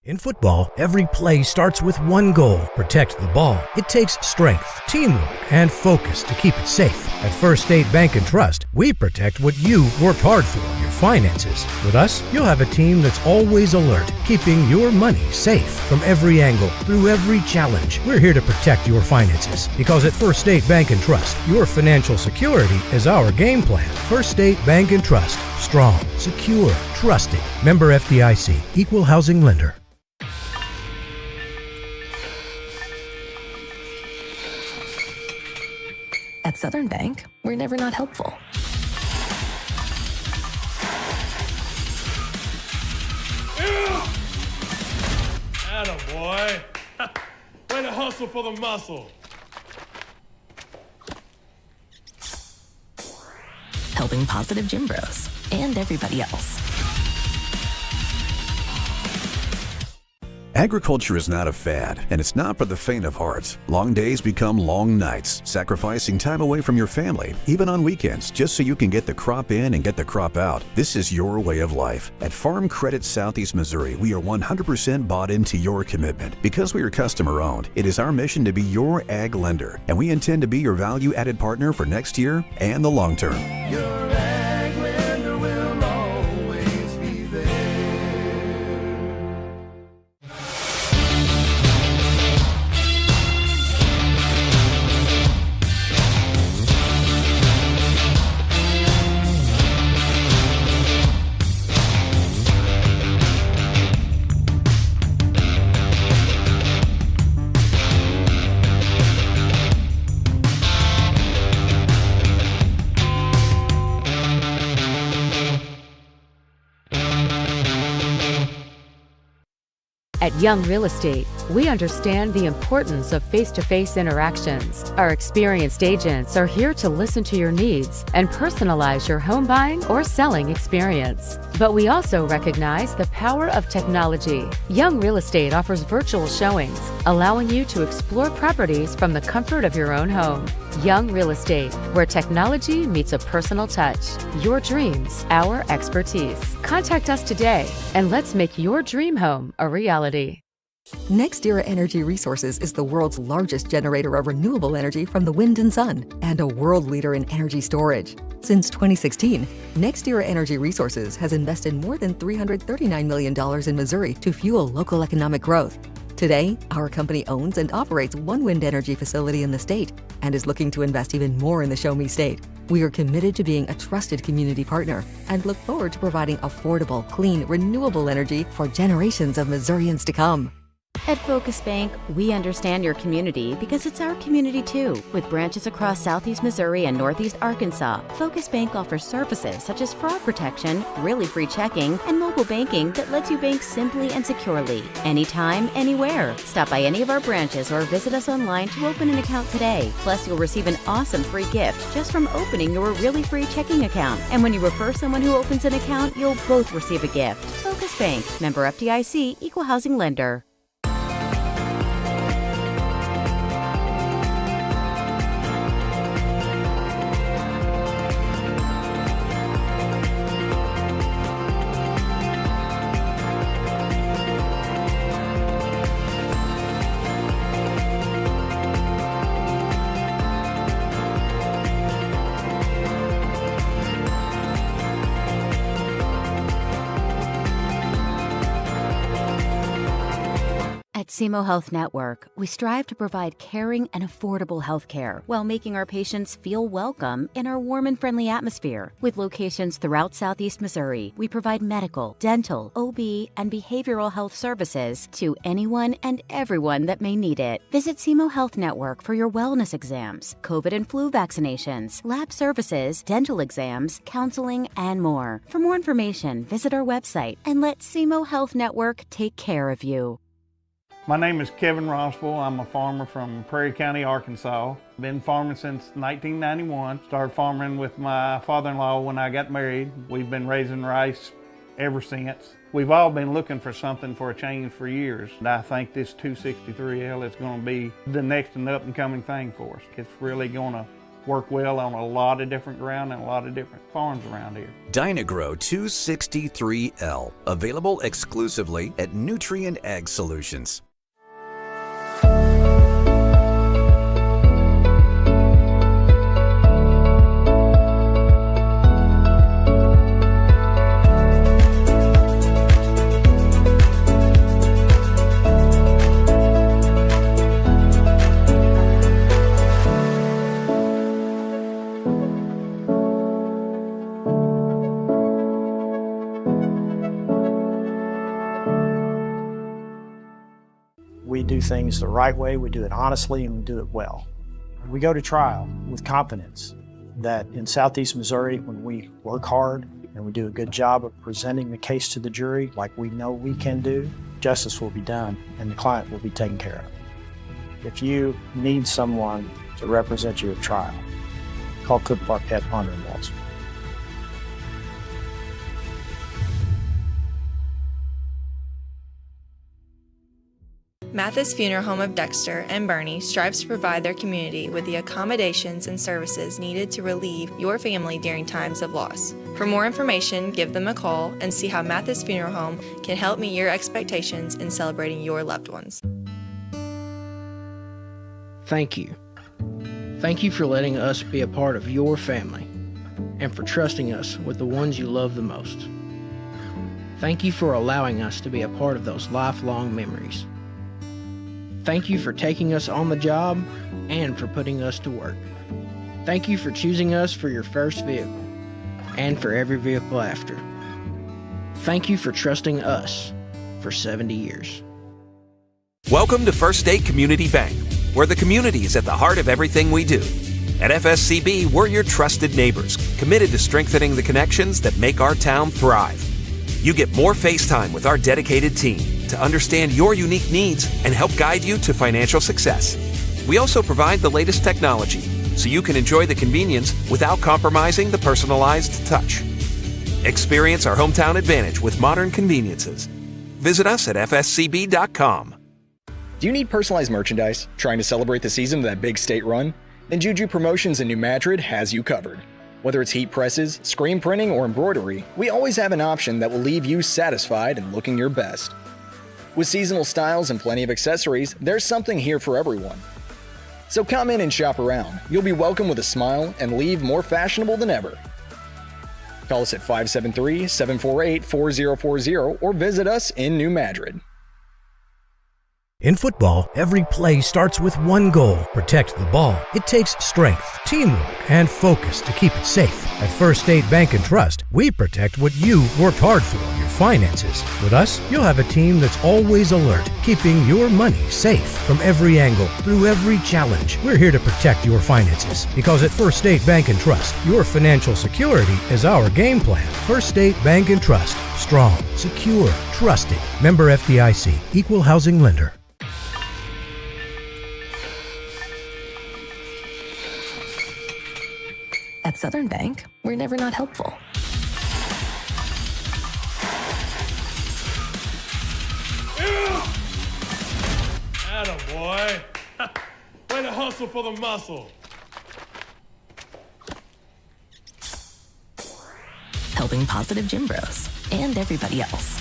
In football, every play starts with one goal: protect the ball. It takes strength, teamwork, and focus to keep it safe. At First State Bank and Trust, we protect what you worked hard for, your finances. With us, you'll have a team that's always alert, keeping your money safe from every angle, through every challenge. We're here to protect your finances, because at First State Bank and Trust, your financial security is our game plan. First State Bank and Trust. Strong, secure, trusted. Member FDIC. Equal housing lender. At Southern Bank, we're never not helpful. Attaboy. Way to hustle for the muscle. Helping positive gym bros and everybody else. Agriculture is not a fad, and it's not for the faint of heart. Long days become long nights, sacrificing time away from your family, even on weekends, just so you can get the crop in and get the crop out. This is your way of life. At Farm Credit Southeast Missouri, we are 100% bought into your commitment. Because we are customer-owned, it is our mission to be your ag lender, and we intend to be your value-added partner for next year and the long term. Your ag lender will always be there. At Young Real Estate, we understand the importance of face-to-face interactions. Our experienced agents are here to listen to your needs and personalize your home buying or selling experience. But we also recognize the power of technology. Young Real Estate offers virtual showings, allowing you to explore properties from the comfort of your own home. Young Real Estate, where technology meets a personal touch. Your dreams, our expertise. Contact us today, and let's make your dream home a reality. NextEra Energy Resources is the world's largest generator of renewable energy from the wind and sun, and a world leader in energy storage. Since 2016, NextEra Energy Resources has invested more than $339 million in Missouri to fuel local economic growth. Today, our company owns and operates one wind energy facility in the state and is looking to invest even more in the Show Me State. We are committed to being a trusted community partner and look forward to providing affordable, clean, renewable energy for generations of Missourians to come. At Focus Bank, we understand your community because it's our community too. With branches across Southeast Missouri and Northeast Arkansas, Focus Bank offers services such as fraud protection, really free checking, and mobile banking that lets you bank simply and securely, anytime, anywhere. Stop by any of our branches or visit us online to open an account today. Plus, you'll receive an awesome free gift just from opening your really free checking account. And when you refer someone who opens an account, you'll both receive a gift. Focus Bank, member FDIC, equal housing lender. At SEMO Health Network, we strive to provide caring and affordable health care while making our patients feel welcome in our warm and friendly atmosphere. With locations throughout Southeast Missouri, we provide medical, dental, OB, and behavioral health services to anyone and everyone that may need it. Visit SEMO Health Network for your wellness exams, COVID and flu vaccinations, lab services, dental exams, counseling, and more. For more information, visit our website and let SEMO Health Network take care of you. My name is Kevin Rossville. I'm a farmer from Prairie County, Arkansas. Been farming since 1991. Started farming with my father-in-law when I got married. We've been raising rice ever since. We've all been looking for something for a change for years. And I think this 263L is going to be the next and up and coming thing for us. It's really going to work well on a lot of different ground and a lot of different farms around here. Dynagro 263L, available exclusively at Nutrient Ag Solutions. We do things the right way, we do it honestly, and we do it well. We go to trial with confidence that in Southeast Missouri, when we work hard and we do a good job of presenting the case to the jury like we know we can do, justice will be done and the client will be taken care of. If you need someone to represent you at trial, call Cook Parquette Ponder and Walls. Mathis Funeral Home of Dexter and Bernie strives to provide their community with the accommodations and services needed to relieve your family during times of loss. For more information, give them a call and see how Mathis Funeral Home can help meet your expectations in celebrating your loved ones. Thank you. Thank you for letting us be a part of your family and for trusting us with the ones you love the most. Thank you for allowing us to be a part of those lifelong memories. Thank you for taking us on the job and for putting us to work. Thank you for choosing us for your first vehicle and for every vehicle after. Thank you for trusting us for 70 years. Welcome to First State Community Bank, where the community is at the heart of everything we do. At FSCB, we're your trusted neighbors, committed to strengthening the connections that make our town thrive. You get more face time with our dedicated team to understand your unique needs and help guide you to financial success. We also provide the latest technology so you can enjoy the convenience without compromising the personalized touch. Experience our hometown advantage with modern conveniences. Visit us at fscb.com. Do you need personalized merchandise? Trying to celebrate the season of that big state run? Then Juju Promotions in New Madrid has you covered. Whether it's heat presses, screen printing, or embroidery, we always have an option that will leave you satisfied and looking your best. With seasonal styles and plenty of accessories, there's something here for everyone. So come in and shop around. You'll be welcome with a smile and leave more fashionable than ever. Call us at 573-748-4040 or visit us in New Madrid. In football, every play starts with one goal: protect the ball. It takes strength, teamwork, and focus to keep it safe. At First State Bank and Trust, we protect what you worked hard for, your finances. With us, you'll have a team that's always alert, keeping your money safe from every angle, through every challenge. We're here to protect your finances, because at First State Bank and Trust, your financial security is our game plan. First State Bank and Trust. Strong, secure, trusted. Member FDIC. Equal housing lender. At Southern Bank, we're never not helpful. Attaboy. Way to hustle for the muscle. Helping positive gym bros and everybody else.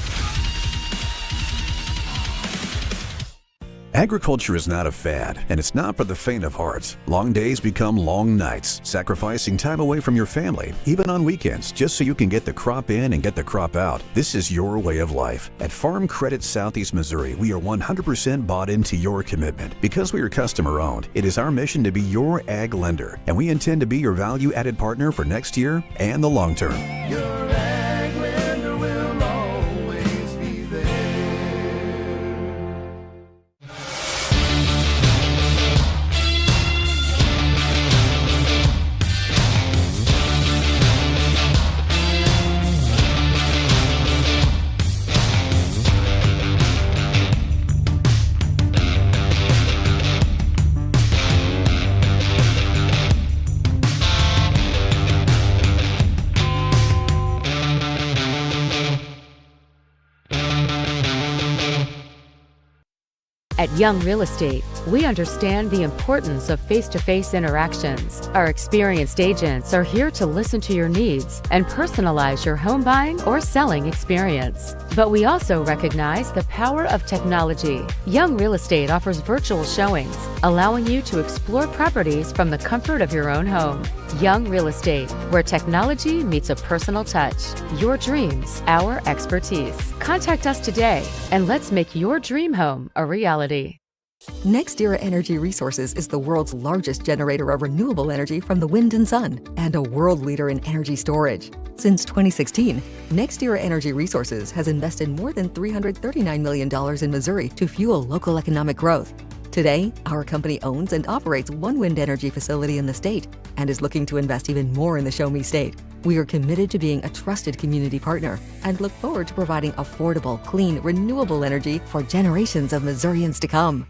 Agriculture is not a fad, and it's not for the faint of heart. Long days become long nights, sacrificing time away from your family, even on weekends, just so you can get the crop in and get the crop out. This is your way of life. At Farm Credit Southeast Missouri, we are 100% bought into your commitment. Because we are customer-owned, it is our mission to be your ag lender, and we intend to be your value-added partner for next year and the long term. Your ag lender will always be there. At Young Real Estate, we understand the importance of face-to-face interactions. Our experienced agents are here to listen to your needs and personalize your home buying or selling experience. But we also recognize the power of technology. Young Real Estate offers virtual showings, allowing you to explore properties from the comfort of your own home. Young Real Estate, where technology meets a personal touch. Your dreams, our expertise. Contact us today and let's make your dream home a reality. NextEra Energy Resources is the world's largest generator of renewable energy from the wind and sun and a world leader in energy storage. Since 2016, NextEra Energy Resources has invested more than $339 million in Missouri to fuel local economic growth. Today, our company owns and operates one wind energy facility in the state and is looking to invest even more in the Show Me State. We are committed to being a trusted community partner and look forward to providing affordable, clean, renewable energy for generations of Missourians to come.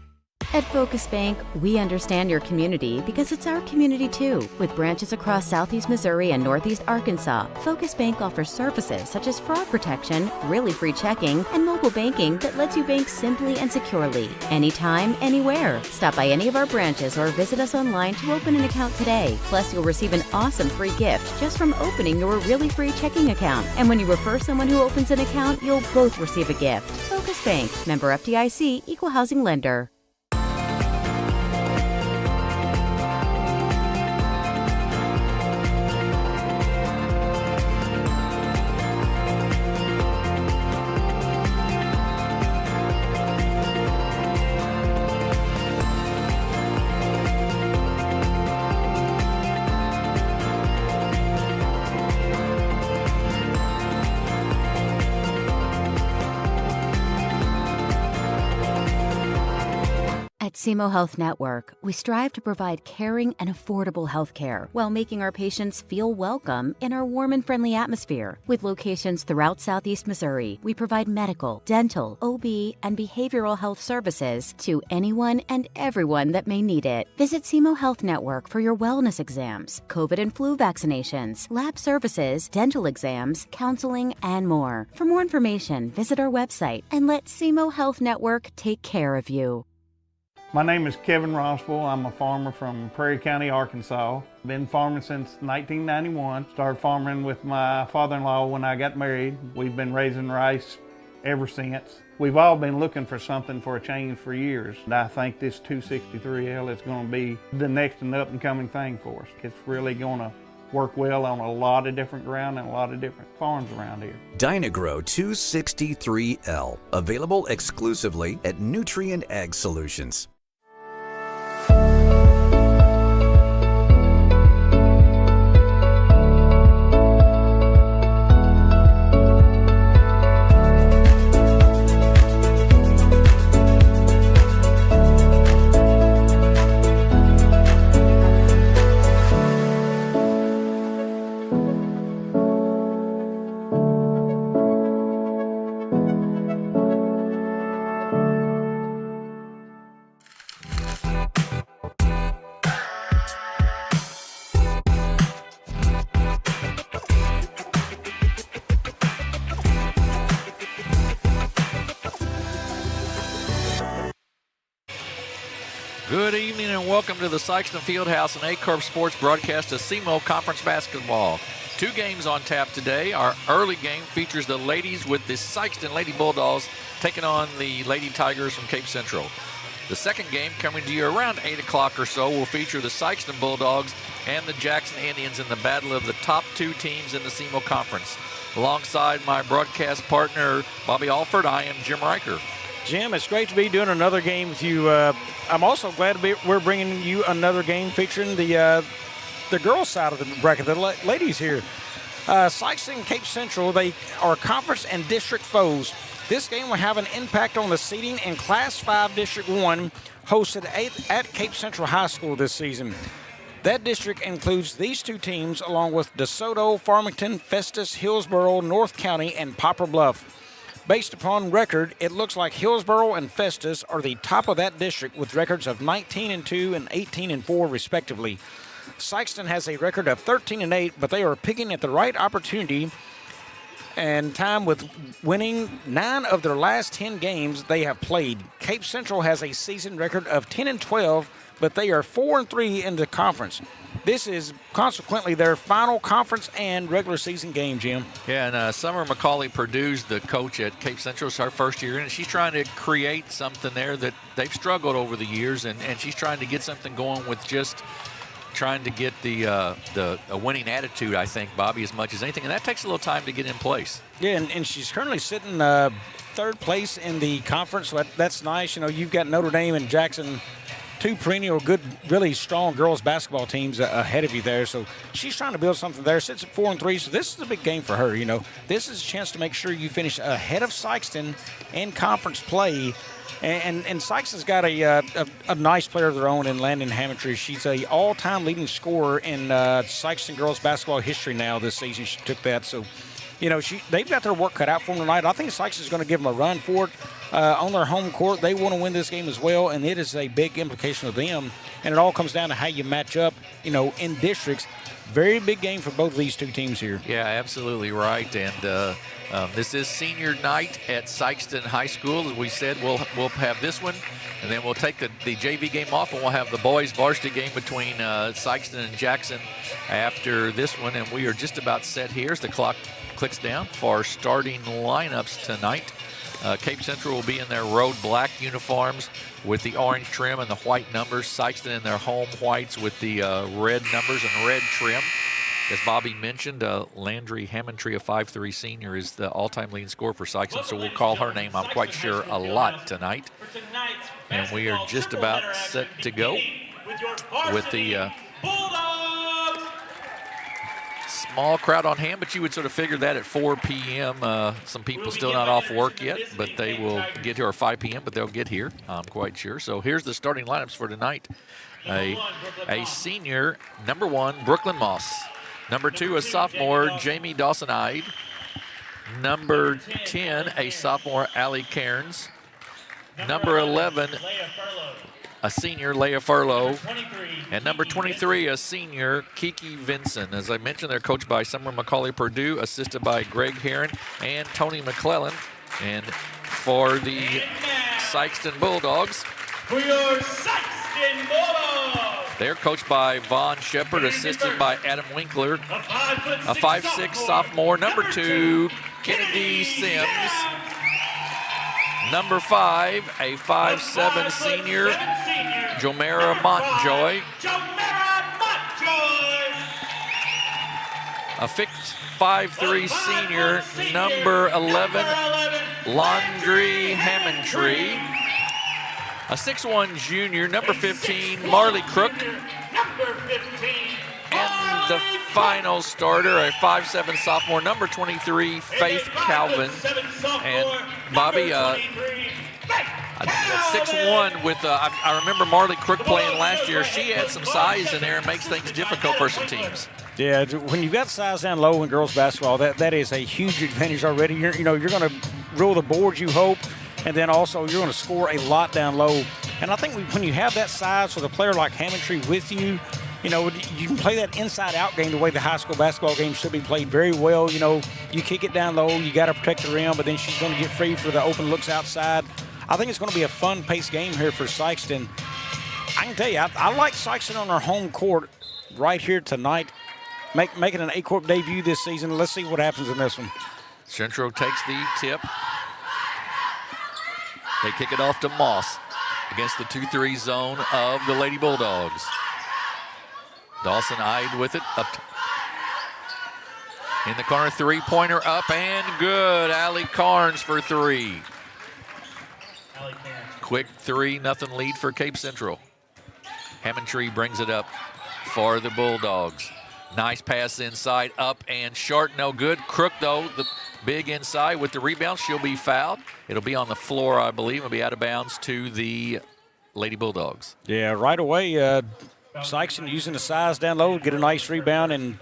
At Focus Bank, we understand your community because it's our community too. With branches across Southeast Missouri and Northeast Arkansas, Focus Bank offers services such as fraud protection, really free checking, and mobile banking that lets you bank simply and securely, anytime, anywhere. Stop by any of our branches or visit us online to open an account today. Plus, you'll receive an awesome free gift just from opening your really free checking account. And when you refer someone who opens an account, you'll both receive a gift. Focus Bank, member FDIC, equal housing lender. At SEMO Health Network, we strive to provide caring and affordable health care while making our patients feel welcome in our warm and friendly atmosphere. With locations throughout Southeast Missouri, we provide medical, dental, OB, and behavioral health services to anyone and everyone that may need it. Visit SEMO Health Network for your wellness exams, COVID and flu vaccinations, lab services, dental exams, counseling, and more. For more information, visit our website and let SEMO Health Network take care of you. My name is Kevin Rossville. I'm a farmer from Prairie County, Arkansas. Been farming since 1991. Started farming with my father-in-law when I got married. We've been raising rice ever since. We've all been looking for something for a change for years. And I think this 263L is going to be the next and up-and-coming thing for us. It's really going to work well on a lot of different ground and a lot of different farms around here. Dynagrow 263L, available exclusively at Nutrient Ag Solutions. Good evening and welcome to the Sikeston Fieldhouse and Aycorp Sports broadcast of SEMO Conference basketball. 2 games on tap today. Our early game features the ladies with the Sikeston Lady Bulldogs taking on the Lady Tigers from Cape Central. The second game, coming to you around 8 o'clock or so, will feature the Sikeston Bulldogs and the Jackson Indians in the battle of the top 2 teams in the SEMO Conference. Alongside my broadcast partner, Bobby Alford, I am Jim Riker. Jim, it's great to be doing another game with you. I'm also glad we're bringing you another game featuring the girls' side of the bracket, the ladies here. Sikeston and Cape Central, they are conference and district foes. This game will have an impact on the seeding in Class 5 District 1, hosted at Cape Central High School this season. That district includes these 2 teams, along with DeSoto, Farmington, Festus, Hillsboro, North County, and Poplar Bluff. Based upon record, it looks like Hillsboro and Festus are the top of that district with records of 19-2 and 18-4 respectively. Sikeston has a record of 13-8, but they are picking at the right opportunity and time with winning 9 of their last 10 games they have played. Cape Central has a season record of 10-12, but they are 4-3 in the conference. This is consequently their final conference and regular season game, Jim. Yeah, and Summer McCauley Purdue's the coach at Cape Central. It's her first year, and she's trying to create something there that they've struggled over the years, and she's trying to get something going with just trying to get the winning attitude, I think, Bobby, as much as anything, and that takes a little time to get in place. Yeah, and she's currently sitting third place in the conference, so that's nice. You know, you've got Notre Dame and Jackson, 2 perennial good, really strong girls basketball teams ahead of you there. So she's trying to build something there. Sits at 4-3, so this is a big game for her. You know, this is a chance to make sure you finish ahead of Sikeston in conference play. And Sikeston's got a nice player of their own in Landon Hamilton. She's a all-time leading scorer in Sikeston girls basketball history now this season. She took that. So, you know, they've got their work cut out for them tonight. I think Sikeston's going to give them a run for it. On their home court, they want to win this game as well, and it is a big implication of them. And it all comes down to how you match up, you know, in districts. Very big game for both of these 2 teams here. Yeah, absolutely right. And this is senior night at Sikeston High School. As we said, we'll have this one, and then we'll take the JV game off, and we'll have the boys varsity game between Sikeston and Jackson after this one. And we are just about set here as the clock clicks down for starting lineups tonight. Cape Central will be in their road black uniforms with the orange trim and the white numbers. Sikeston in their home whites with the red numbers and red trim. As Bobby mentioned, Landry Hammontree, a 5'3 senior, is the all-time leading scorer for Sikeston, so we'll call her name, I'm quite sure, a lot tonight. And we are just about set to go with the small crowd on hand, but you would sort of figure that at 4 p.m. Some people still not off work yet, but they will get here, or 5 p.m., but they'll get here, I'm quite sure. So here's the starting lineups for tonight. A senior, number 1, Brooklyn Moss. Number 2, a sophomore, Jamie Dawson-Ide. Number 10, a sophomore, Allie Cairns. Number 11, a senior, Leah Furlow. And number 23, a senior, Kiki Vinson. As I mentioned, they're coached by Summer McCauley Purdue, assisted by Greg Heron and Tony McClellan. And for the Sikeston Bulldogs, For your Sikeston Bulldogs, they're coached by Vaughn Shepard, assisted by Adam Winkler. A 5'6 sophomore, number 2, Kennedy Sims. Number 5, a 5'7 senior, Jomera Montjoy. A 5'3 senior, number 11, Laundry Hammontree. A 6'1 junior, number 15, Marley Crook. And the final starter, a 5'7 sophomore, number 23, Faith Calvin. And Bobby, 6'1 with, I remember Marley Crook playing last year. She had some size in there and makes things difficult for some teams. Yeah, when you've got size down low in girls basketball, that is a huge advantage already. You're going to rule the boards, you hope, and then also you're going to score a lot down low. And I think when you have that size with a player like Hammontree with you, you can play that inside-out game the way the high school basketball game should be played very well. You kick it down low, you got to protect the rim, but then she's going to get free for the open looks outside. I think it's going to be a fun-paced game here for Sikeston. I can tell you, I like Sikeston on our home court right here tonight, making an Aycorp debut this season. Let's see what happens in this one. Central takes the tip. They kick it off to Moss against the 2-3 zone of the Lady Bulldogs. Dawson-Ide with it up in the corner, three-pointer up and good. Allie Carnes for 3. Quick 3-0 lead for Cape Central. Hammontree brings it up for the Bulldogs. Nice pass inside, up and short, no good. Crook, though, the big inside with the rebound. She'll be fouled. It'll be on the floor, I believe. It'll be out of bounds to the Lady Bulldogs. Yeah, right away, Sikeston using the size down low, get a nice rebound, and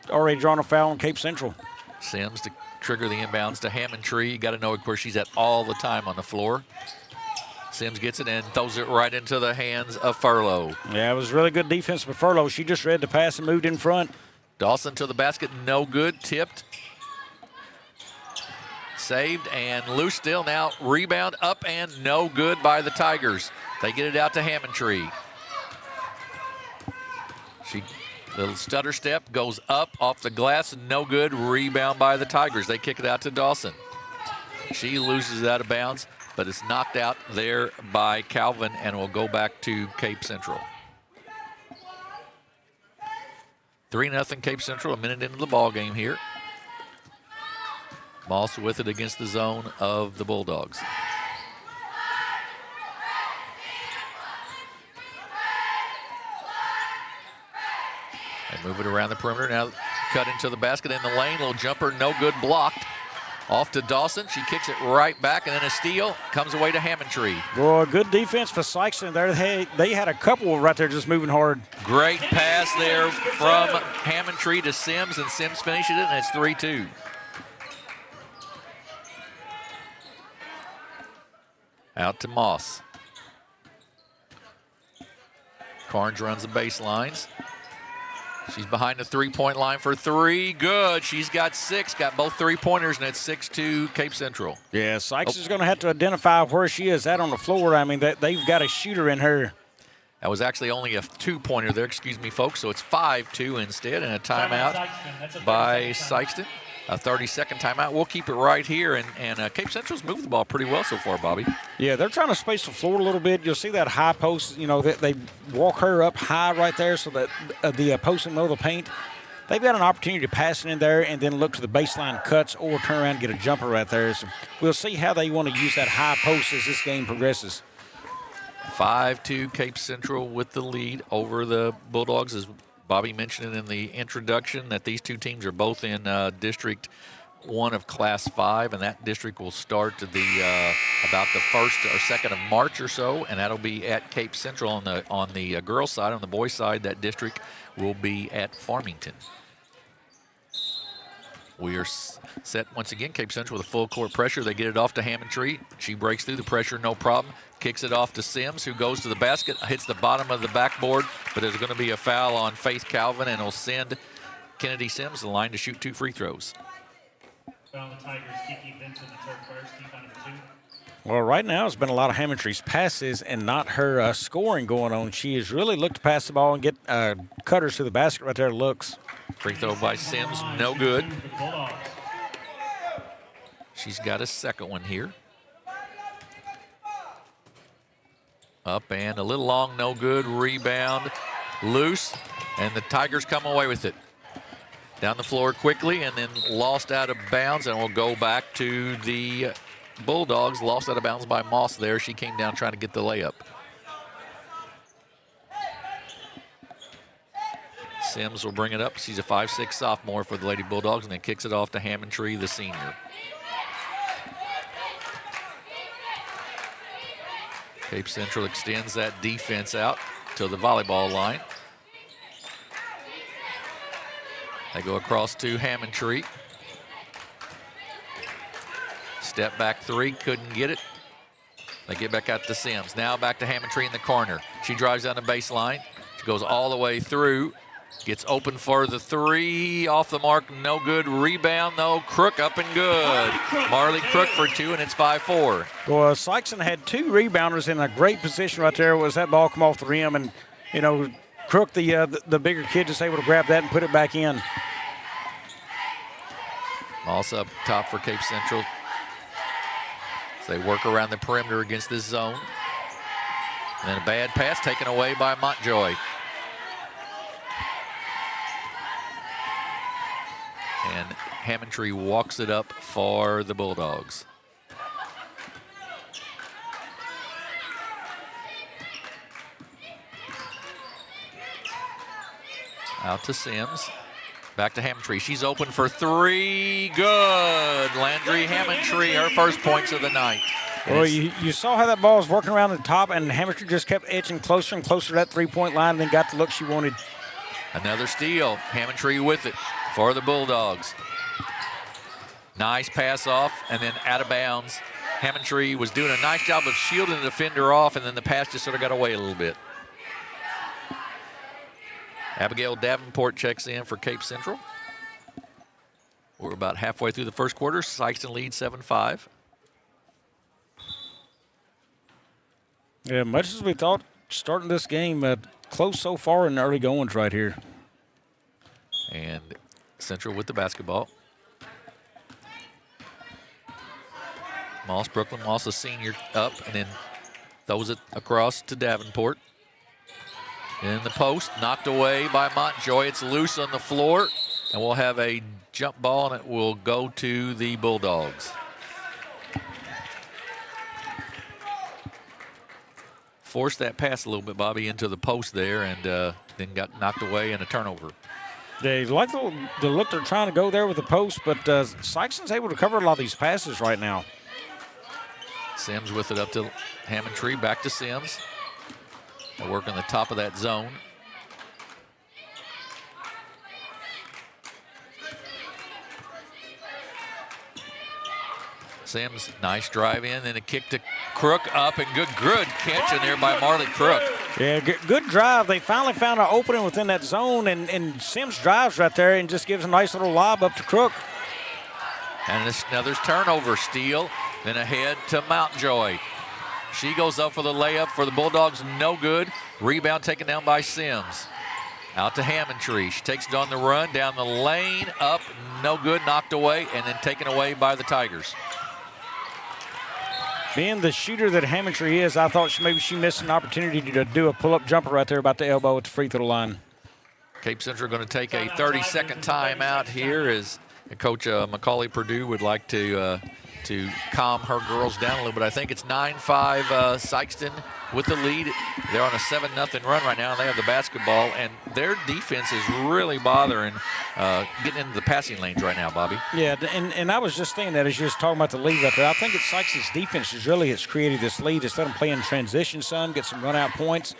already drawn a foul on Cape Central. Sims to trigger the inbounds to Hammontree. You got to know where she's at all the time on the floor. Sims gets it and throws it right into the hands of Furlow. Yeah, it was really good defense by Furlow. She just read the pass and moved in front. Dawson to the basket, no good, tipped. Saved and loose still now. Rebound up and no good by the Tigers. They get it out to Hammondtree. Little stutter step, goes up off the glass, no good. Rebound by the Tigers. They kick it out to Dawson. She loses it out of bounds, but it's knocked out there by Calvin and will go back to Cape Central. 3-0 Cape Central, a minute into the ball game here. Moss with it against the zone of the Bulldogs. They move it around the perimeter. Now cut into the basket in the lane. Little jumper, no good, blocked. Off to Dawson. She kicks it right back, and then a steal comes away to Hammondtree. Well, good defense for Sikeston there. They had a couple right there just moving hard. Great pass there from Hammondtree to Sims, and Sims finishes it, and it's 3-2. Out to Moss. Carnes runs the baselines. She's behind the three-point line for three. Good. She's got 6, got both three-pointers, and it's 6-2 Cape Central. Yeah, Sykes is going to have to identify where she is at on the floor. I mean, they've got a shooter in her. That was actually only a 2-pointer there, excuse me, folks. So it's 5-2 instead, and a timeout by Sikeston. A 30-second timeout. We'll keep it right here, and Cape Central's moved the ball pretty well so far, Bobby. Yeah, they're trying to space the floor a little bit. You'll see that high post, you know, they walk her up high right there so that the opposing middle of the paint. They've got an opportunity to pass it in there and then look to the baseline cuts or turn around and get a jumper right there. So we'll see how they want to use that high post as this game progresses. 5-2 Cape Central with the lead over the Bulldogs. As Bobby mentioned in the introduction, that these two teams are both in District 1 of Class 5, and that district will start about the 1st or 2nd of March or so, and that'll be at Cape Central on the girls' side. On the boys' side, that district will be at Farmington. We are set once again. Cape Central with a full court pressure. They get it off to Hammondtree. She breaks through the pressure, no problem. Kicks it off to Sims, who goes to the basket, hits the bottom of the backboard, but there's going to be a foul on Faith Calvin, and it'll send Kennedy Sims the line to shoot 2 free throws. Foul the Tigers, Kiki Vincent, the third first, team number 2. Well, right now it's been a lot of Hammondtree's passes and not her scoring going on. She has really looked to pass the ball and get cutters to the basket right there. Looks. Free throw by Sims, no good. She's got a second one here. Up and a little long, no good. Rebound, loose, and the Tigers come away with it. Down the floor quickly and then lost out of bounds, and we'll go back to the Bulldogs. Lost out of bounds by Moss there. She came down trying to get the layup. Sims will bring it up. She's a 5'6" sophomore for the Lady Bulldogs, and then kicks it off to Hammondtree, the senior. Cape Central extends that defense out to the volleyball line. They go across to Hammondtree. Step back 3, couldn't get it. They get back out to Sims. Now back to Hammondtree in the corner. She drives down the baseline. She goes all the way through. Gets open for the 3, off the mark, no good. Rebound, though. Crook up and good. Marley Crook for 2, and it's 5-4. Well, Sikeston had 2 rebounders in a great position right there. Was that ball come off the rim, and you know, Crook, the bigger kid, just able to grab that and put it back in. Moss up top for Cape Central. So they work around the perimeter against this zone. And then a bad pass taken away by Montjoy. And Hammondtree walks it up for the Bulldogs. Out to Sims. Back to Hammondtree. She's open for 3. Good. Landry Hammondtree, her first points of the night. Well, you saw how that ball was working around the top, and Hammondtree just kept edging closer and closer to that three-point line, and then got the look she wanted. Another steal. Hammondtree with it for the Bulldogs. Nice pass off, and then out of bounds. Hammondtree was doing a nice job of shielding the defender off, and then the pass just sort of got away a little bit. Abigail Davenport checks in for Cape Central. We're about halfway through the first quarter. Sikeston leads 7-5. Yeah, much as we thought starting this game, close so far in the early goings right here. And Central with the basketball. Moss, Brooklyn Moss, a senior, up and then throws it across to Davenport. In the post, knocked away by Montjoy. It's loose on the floor, and we'll have a jump ball, and it will go to the Bulldogs. Forced that pass a little bit, Bobby, into the post there, and then got knocked away and a turnover. They like the look they're trying to go there with the post, but Sikeston's able to cover a lot of these passes right now. Sims with it up to Hammond-Tree, back to Sims. They're working the top of that zone. Sims, nice drive in, and a kick to Crook up, and good catch in there by Marley Crook. Yeah, good drive. They finally found an opening within that zone, and Sims drives right there and just gives a nice little lob up to Crook. And another turnover, steal, then ahead to Mountjoy. She goes up for the layup for the Bulldogs, no good. Rebound taken down by Sims. Out to Hammond-Tree. She takes it on the run, down the lane, up, no good, knocked away, and then taken away by the Tigers. Being the shooter that Hammond-Tree is, I thought maybe she missed an opportunity to do a pull-up jumper right there about the elbow at the free throw line. Cape Central going to take a 30-second timeout here as Coach Macaulay Purdue would like to calm her girls down a little bit. I think it's 9-5 Sikeston with the lead. They're on a 7-0 run right now, and they have the basketball, and their defense is really bothering getting into the passing lanes right now, Bobby. Yeah, and I was just thinking that as you was talking about the lead right there. I think it's Sikeston's defense has created this lead. It's let them play in transition some, get some run-out points.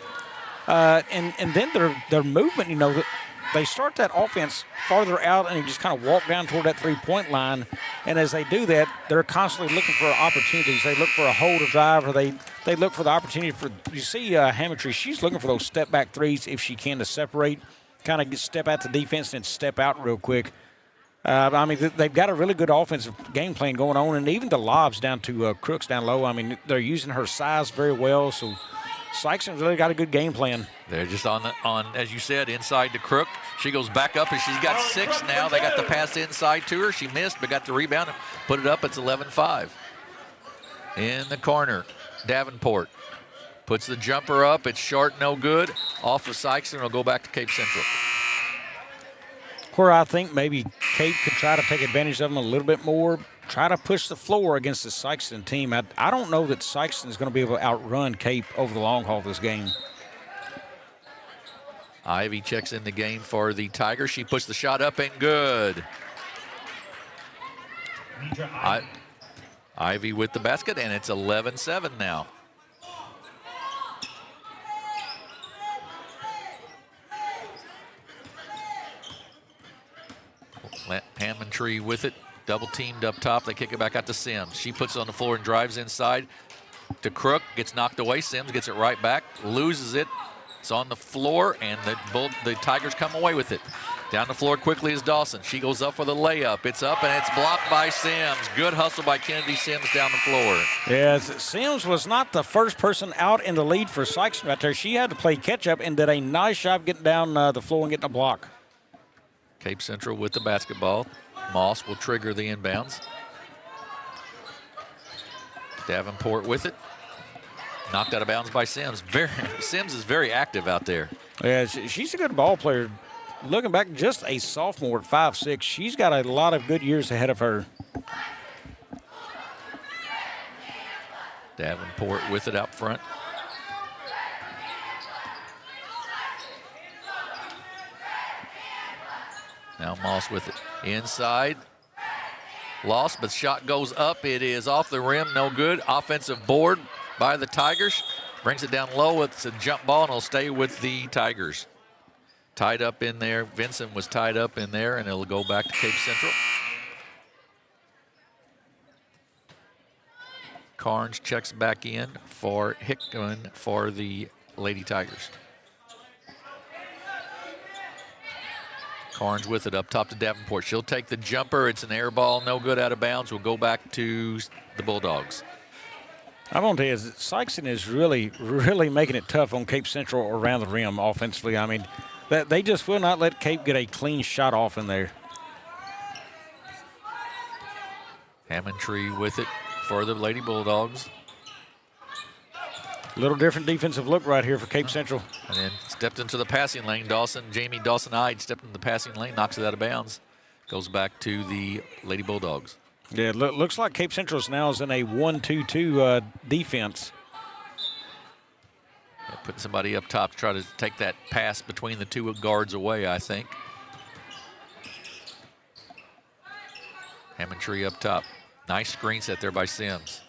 And then their movement, they start that offense farther out and they just kind of walk down toward that three-point line. And as they do that, they're constantly looking for opportunities. They look for a hole to drive, or they look for the opportunity for, you see Hammond-Tree, she's looking for those step-back threes if she can to separate, kind of step out to defense and step out real quick. They've got a really good offensive game plan going on, and even the lobs down to Crooks down low. They're using her size very well, so Sikeston's really got a good game plan. They're just on as you said, inside to Crook. She goes back up, and she's got 6 now. They got the pass inside to her. She missed, but got the rebound and put it up. It's 11-5. In the corner, Davenport puts the jumper up. It's short, no good. Off of Sikeston. It'll go back to Cape Central. Where I think maybe Cape could try to take advantage of them a little bit more, try to push the floor against the Sikeston team. I don't know that Sikeston is going to be able to outrun Cape over the long haul this game. Ivy checks in the game for the Tigers. She puts the shot up and good. Ivy with the basket, and it's 11-7 now. Hammond-Tree with it. Double teamed up top. They kick it back out to Sims. She puts it on the floor and drives inside to Crook. Gets knocked away. Sims gets it right back. Loses it. It's on the floor, and the Tigers come away with it. Down the floor quickly is Dawson. She goes up for the layup. It's up, and it's blocked by Sims. Good hustle by Kennedy Sims down the floor. Yeah, Sims was not the first person out in the lead for Sikeston right there. She had to play catch-up and did a nice job getting down the floor and getting a block. Cape Central with the basketball. Moss will trigger the inbounds. Davenport with it. Knocked out of bounds by Sims. Sims is very active out there. Yeah, she's a good ball player. Looking back, just a sophomore at 5'6". She's got a lot of good years ahead of her. Davenport with it out front. Now Moss with it. Inside. Lost, but shot goes up. It is off the rim, no good. Offensive board by the Tigers. Brings it down low. It's a jump ball, and it'll stay with the Tigers. Tied up in there. Vincent was tied up in there, and it'll go back to Cape Central. Carnes checks back in for Hickman for the Lady Tigers. Carnes with it up top to Davenport. She'll take the jumper. It's an air ball, no good, out of bounds. We'll go back to the Bulldogs. I'm going to tell you, Sikeston is really, really making it tough on Cape Central around the rim offensively. I mean, they just will not let Cape get a clean shot off in there. Hammondtree with it for the Lady Bulldogs. A little different defensive look right here for Cape Central. And then stepped into the passing lane. Jamie Dawson-Ide stepped into the passing lane, knocks it out of bounds. Goes back to the Lady Bulldogs. Yeah, looks like Cape Central now is in a 1-2-2 defense. Putting somebody up top to try to take that pass between the two guards away, I think. Hammondtree up top. Nice screen set there by Sims.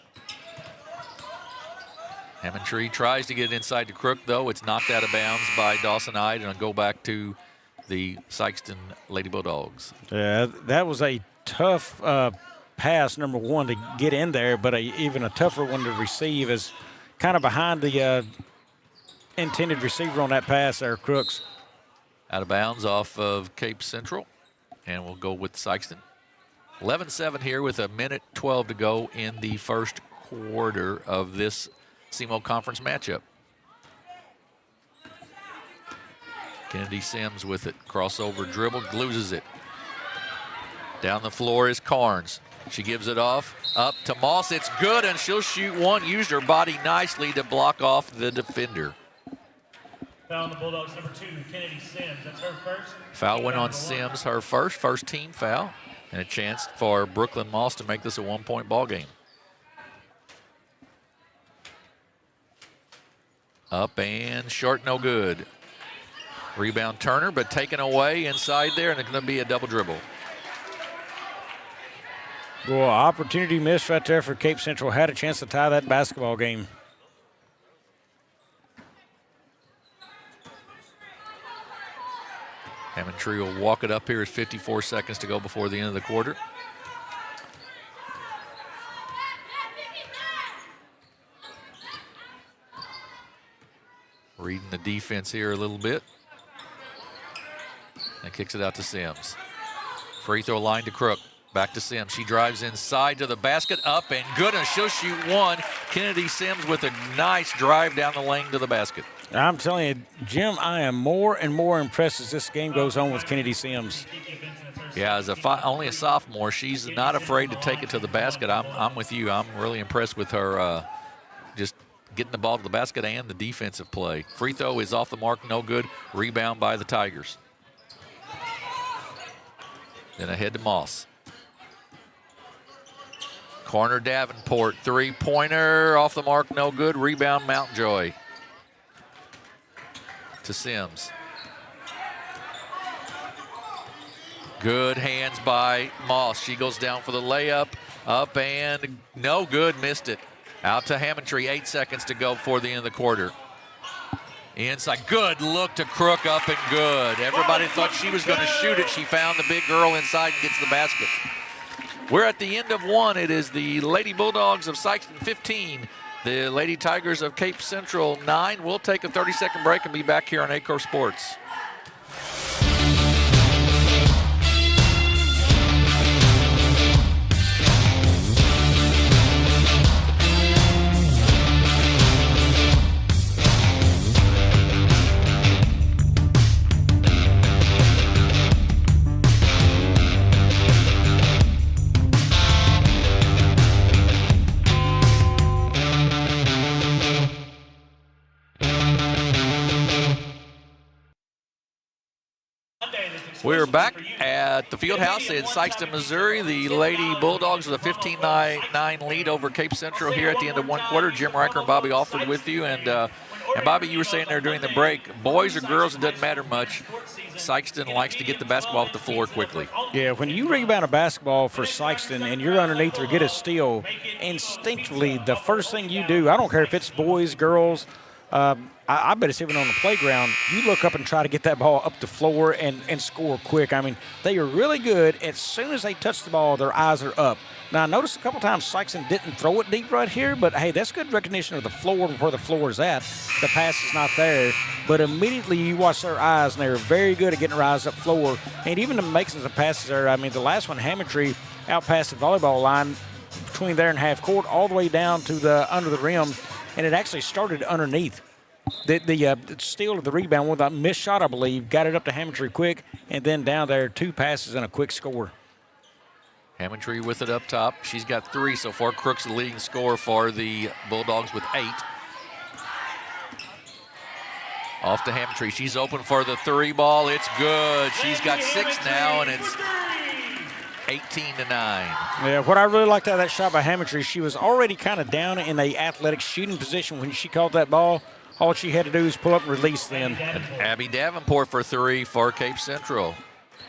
Hammondtree tries to get it inside to Crook, though. It's knocked out of bounds by Dawson-Ide, and it'll go back to the Sikeston Lady Bulldogs. Yeah, that was a tough pass, number one, to get in there, but even a tougher one to receive, is kind of behind the intended receiver on that pass there, Crooks. Out of bounds off of Cape Central, and we'll go with Sikeston. 11-7 here with 1:12 to go in the first quarter of this SEMO Conference matchup. Kennedy Sims with it. Crossover dribble, loses it. Down the floor is Carnes. She gives it off, up to Moss. It's good, and she'll shoot one. Used her body nicely to block off the defender. Foul on the Bulldogs, number 2, Kennedy Sims. That's her first. Foul went on Sims, her first team foul, and a chance for Brooklyn Moss to make this a 1-point ball game. Up and short, no good. Rebound Turner, but taken away inside there, and it's going to be a double dribble. Well, opportunity missed right there for Cape Central. Had a chance to tie that basketball game. Hammondtree will walk it up here at 54 seconds to go before the end of the quarter. Reading the defense here a little bit. And kicks it out to Sims. Free throw line to Crook. Back to Sims. She drives inside to the basket. Up and good, and she'll shoot one. Kennedy Sims with a nice drive down the lane to the basket. I'm telling you, Jim, I am more and more impressed as this game goes on with Kennedy Sims. Yeah, as only a sophomore, she's not afraid to take it to the basket. I'm with you. I'm really impressed with her just getting the ball to the basket and the defensive play. Free throw is off the mark, no good. Rebound by the Tigers. Then ahead to Moss. Corner Davenport, three-pointer, off the mark, no good. Rebound Mountjoy. To Sims. Good hands by Moss. She goes down for the layup. Up and no good, missed it. Out to Hammondtree, 8 seconds to go before the end of the quarter. Inside, good look to Crook, up and good. Everybody thought she was going to shoot it. She found the big girl inside and gets the basket. We're at the end of one. It is the Lady Bulldogs of Sikeston 15, the Lady Tigers of Cape Central 9. We'll take a 30-second break and be back here on Aycorp Sports. We're back at the Fieldhouse in Sikeston, Missouri. The Lady Bulldogs with a 15-9 lead over Cape Central here at the end of one quarter. Jim Riker and Bobby Alford with you. And Bobby, you were saying there during the break, boys or girls, it doesn't matter much. Sikeston likes to get the basketball off the floor quickly. Yeah, when you rebound a basketball for Sikeston and you're underneath or get a steal, instinctively the first thing you do, I don't care if it's boys, girls, I bet it's even on the playground. You look up and try to get that ball up the floor and score quick. I mean, they are really good. As soon as they touch the ball, their eyes are up. Now, I noticed a couple times Sikeston didn't throw it deep right here, but, hey, that's good recognition of the floor where the floor is at. The pass is not there. But immediately you watch their eyes, and they're very good at getting their eyes up floor. And even to making some passes there, I mean, the last one, Hammondtree, out past the volleyball line between there and half court all the way down to the under the rim, and it actually started underneath. The steal of the rebound with a missed shot, I believe, got it up to Hammondtree quick, and then down there, 2 passes and a quick score. Hammondtree with it up top. She's got 3 so far. Crook's the leading scorer for the Bulldogs with 8. Off to Hammondtree. She's open for the 3 ball. It's good. She's got 6 now, and it's 18-9. Yeah, what I really liked out of that shot by Hammondtree, she was already kind of down in the athletic shooting position when she caught that ball. All she had to do is pull up and release then. And Abby Davenport for 3 for Cape Central.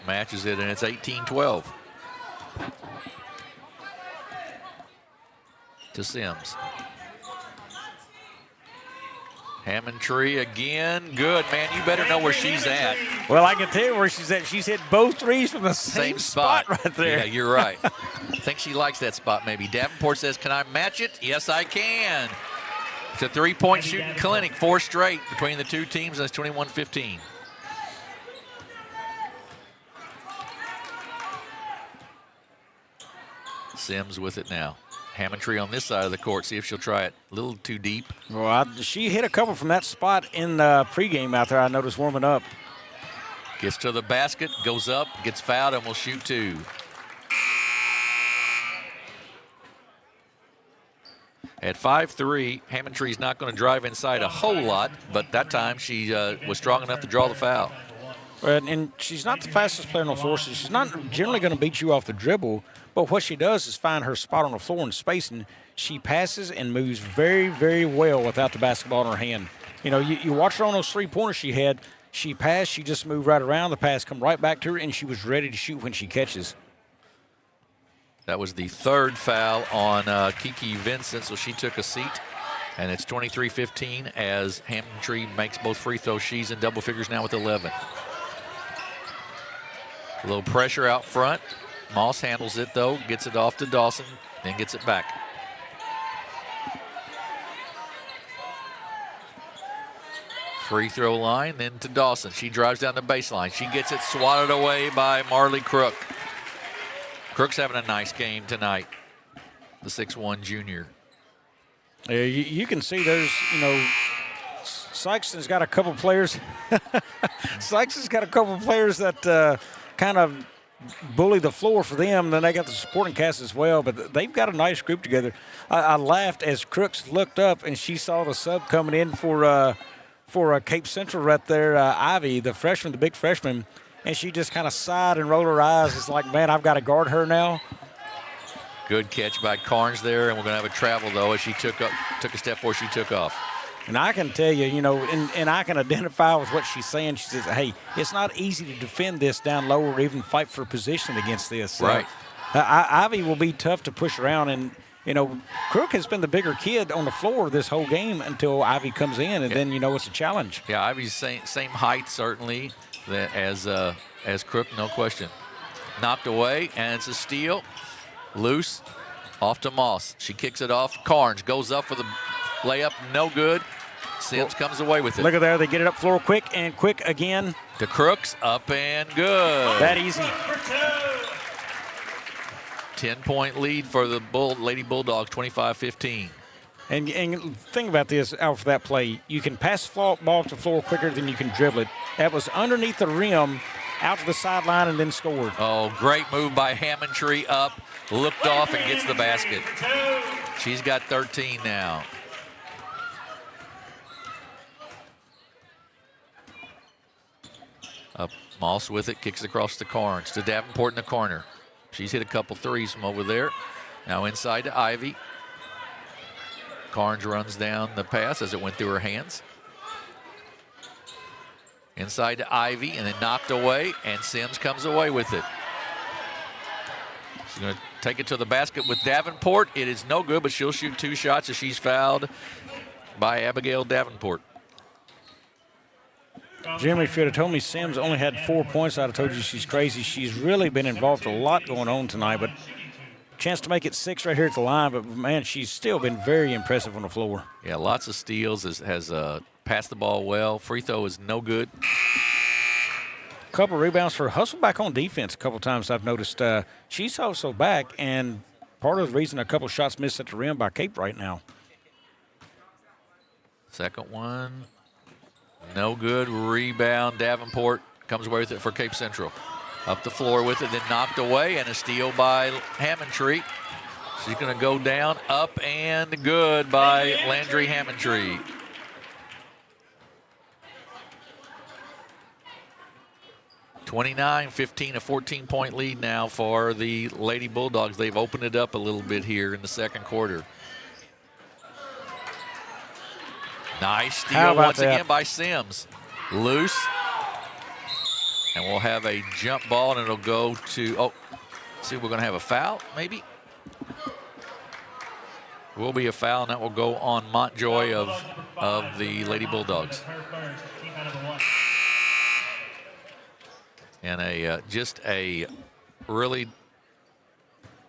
Matches it, and it's 18-12. To Sims. Hammondtree again. Good, man. You better know where she's at. Well, I can tell you where she's at. She's hit both threes from the same spot right there. Yeah, you're right. I think she likes that spot maybe. Davenport says, can I match it? Yes, I can. It's a 3-point shooting clinic, 4 straight between the two teams, and it's 21-15. Sims with it now. Hammondtree on this side of the court. See if she'll try it a little too deep. Well, she hit a couple from that spot in the pregame out there, I noticed, warming up. Gets to the basket, goes up, gets fouled, and will shoot 2. At 5'3", Hammondtree's not going to drive inside a whole lot, but that time she was strong enough to draw the foul. And she's not the fastest player on the floor, so she's not generally going to beat you off the dribble. But what she does is find her spot on the floor in spacing. She passes and moves very, very well without the basketball in her hand. You know, you watch her on those 3-pointers she had. She passed, she just moved right around. The pass come right back to her, and she was ready to shoot when she catches. That was the 3rd foul on Kiki Vincent, so she took a seat. And it's 23-15 as Hammondtree makes both free throws. She's in double figures now with 11. A little pressure out front. Moss handles it, though, gets it off to Dawson, then gets it back. Free throw line, then to Dawson. She drives down the baseline. She gets it swatted away by Marley Crook. Crook's having a nice game tonight, the 6'1" junior. Yeah, you can see there's, you know, Sikeston's got a couple players. Sikeston's got a couple players that kind of bully the floor for them. Then they got the supporting cast as well, but they've got a nice group together. I laughed as Crooks looked up and she saw the sub coming in for Cape Central right there, Ivy, the freshman, the big freshman, and she just kind of sighed and rolled her eyes. It's like, man, I've got to guard her now. Good catch by Carnes there, and we're going to have a travel, though, as she took a step before she took off. And I can tell you, you know, and I can identify with what she's saying. She says, hey, it's not easy to defend this down low or even fight for position against this. So, right. Ivy will be tough to push around. And, you know, Crook has been the bigger kid on the floor this whole game until Ivy comes in, and then, you know, it's a challenge. Yeah, Ivy's same height, certainly, as Crook, no question. Knocked away, and it's a steal. Loose, off to Moss. She kicks it off. Carnes goes up for the layup, no good. Sims comes away with it. Look at there, they get it up floor quick again. To Crooks, up and good. That easy. 10-point lead for the Lady Bulldogs, 25-15. And think about this out for that play. You can pass the ball to the floor quicker than you can dribble it. That was underneath the rim, out to the sideline, and then scored. Oh, great move by Hammondtree up, looked off, and gets the basket. She's got 13 now. Up Moss with it, kicks across the Carnes to Davenport in the corner. She's hit a couple threes from over there. Now inside to Ivy. Carnes runs down the pass as it went through her hands. Inside to Ivy and then knocked away, and Sims comes away with it. She's going to take it to the basket with Davenport. It is no good, but she'll shoot 2 shots as she's fouled by Abigail Davenport. Jimmy, if you'd have told me Sims only had 4 points, I'd have told you she's crazy. She's really been involved with a lot going on tonight, but chance to make it 6 right here at the line, but, man, she's still been very impressive on the floor. Yeah, lots of steals, has passed the ball well. Free throw is no good. Couple rebounds for hustle back on defense a couple times I've noticed. She's also back, and part of the reason a couple shots missed at the rim by Cape right now. Second one, no good. Rebound. Davenport comes away with it for Cape Central. Up the floor with it, then knocked away, and a steal by Hammondtree. She's going to go down, up and good by Landry Hammondtree. (29-15), a 14-point lead now for the Lady Bulldogs. They've opened it up a little bit here in the second quarter. Nice steal once again by Sims. Loose. And we'll have a jump ball, and it'll go to, see, we're going to have a foul, maybe? Will be a foul, and that will go on Montjoy of the Lady Bulldogs. And just a really,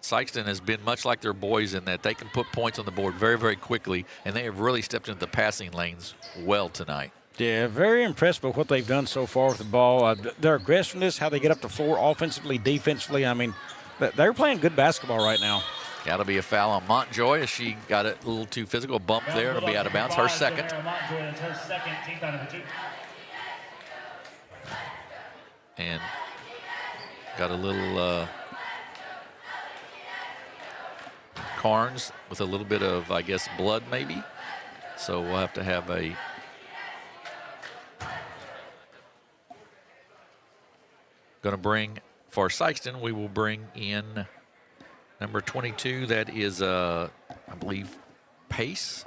Sikeston has been much like their boys in that they can put points on the board very, very quickly, and they have really stepped into the passing lanes well tonight. Yeah, very impressed with what they've done so far with the ball. Their aggressiveness, how they get up the floor offensively, defensively. I mean, they're playing good basketball right now. Got to be a foul on Montjoy as she got it a little too physical. Bump there. It'll be out of bounds. Her second. And got a little Carnes with a little bit of, I guess, blood maybe. So we'll have to have a going to bring, for Sikeston, we will bring in number 22. That is, I believe, Pace.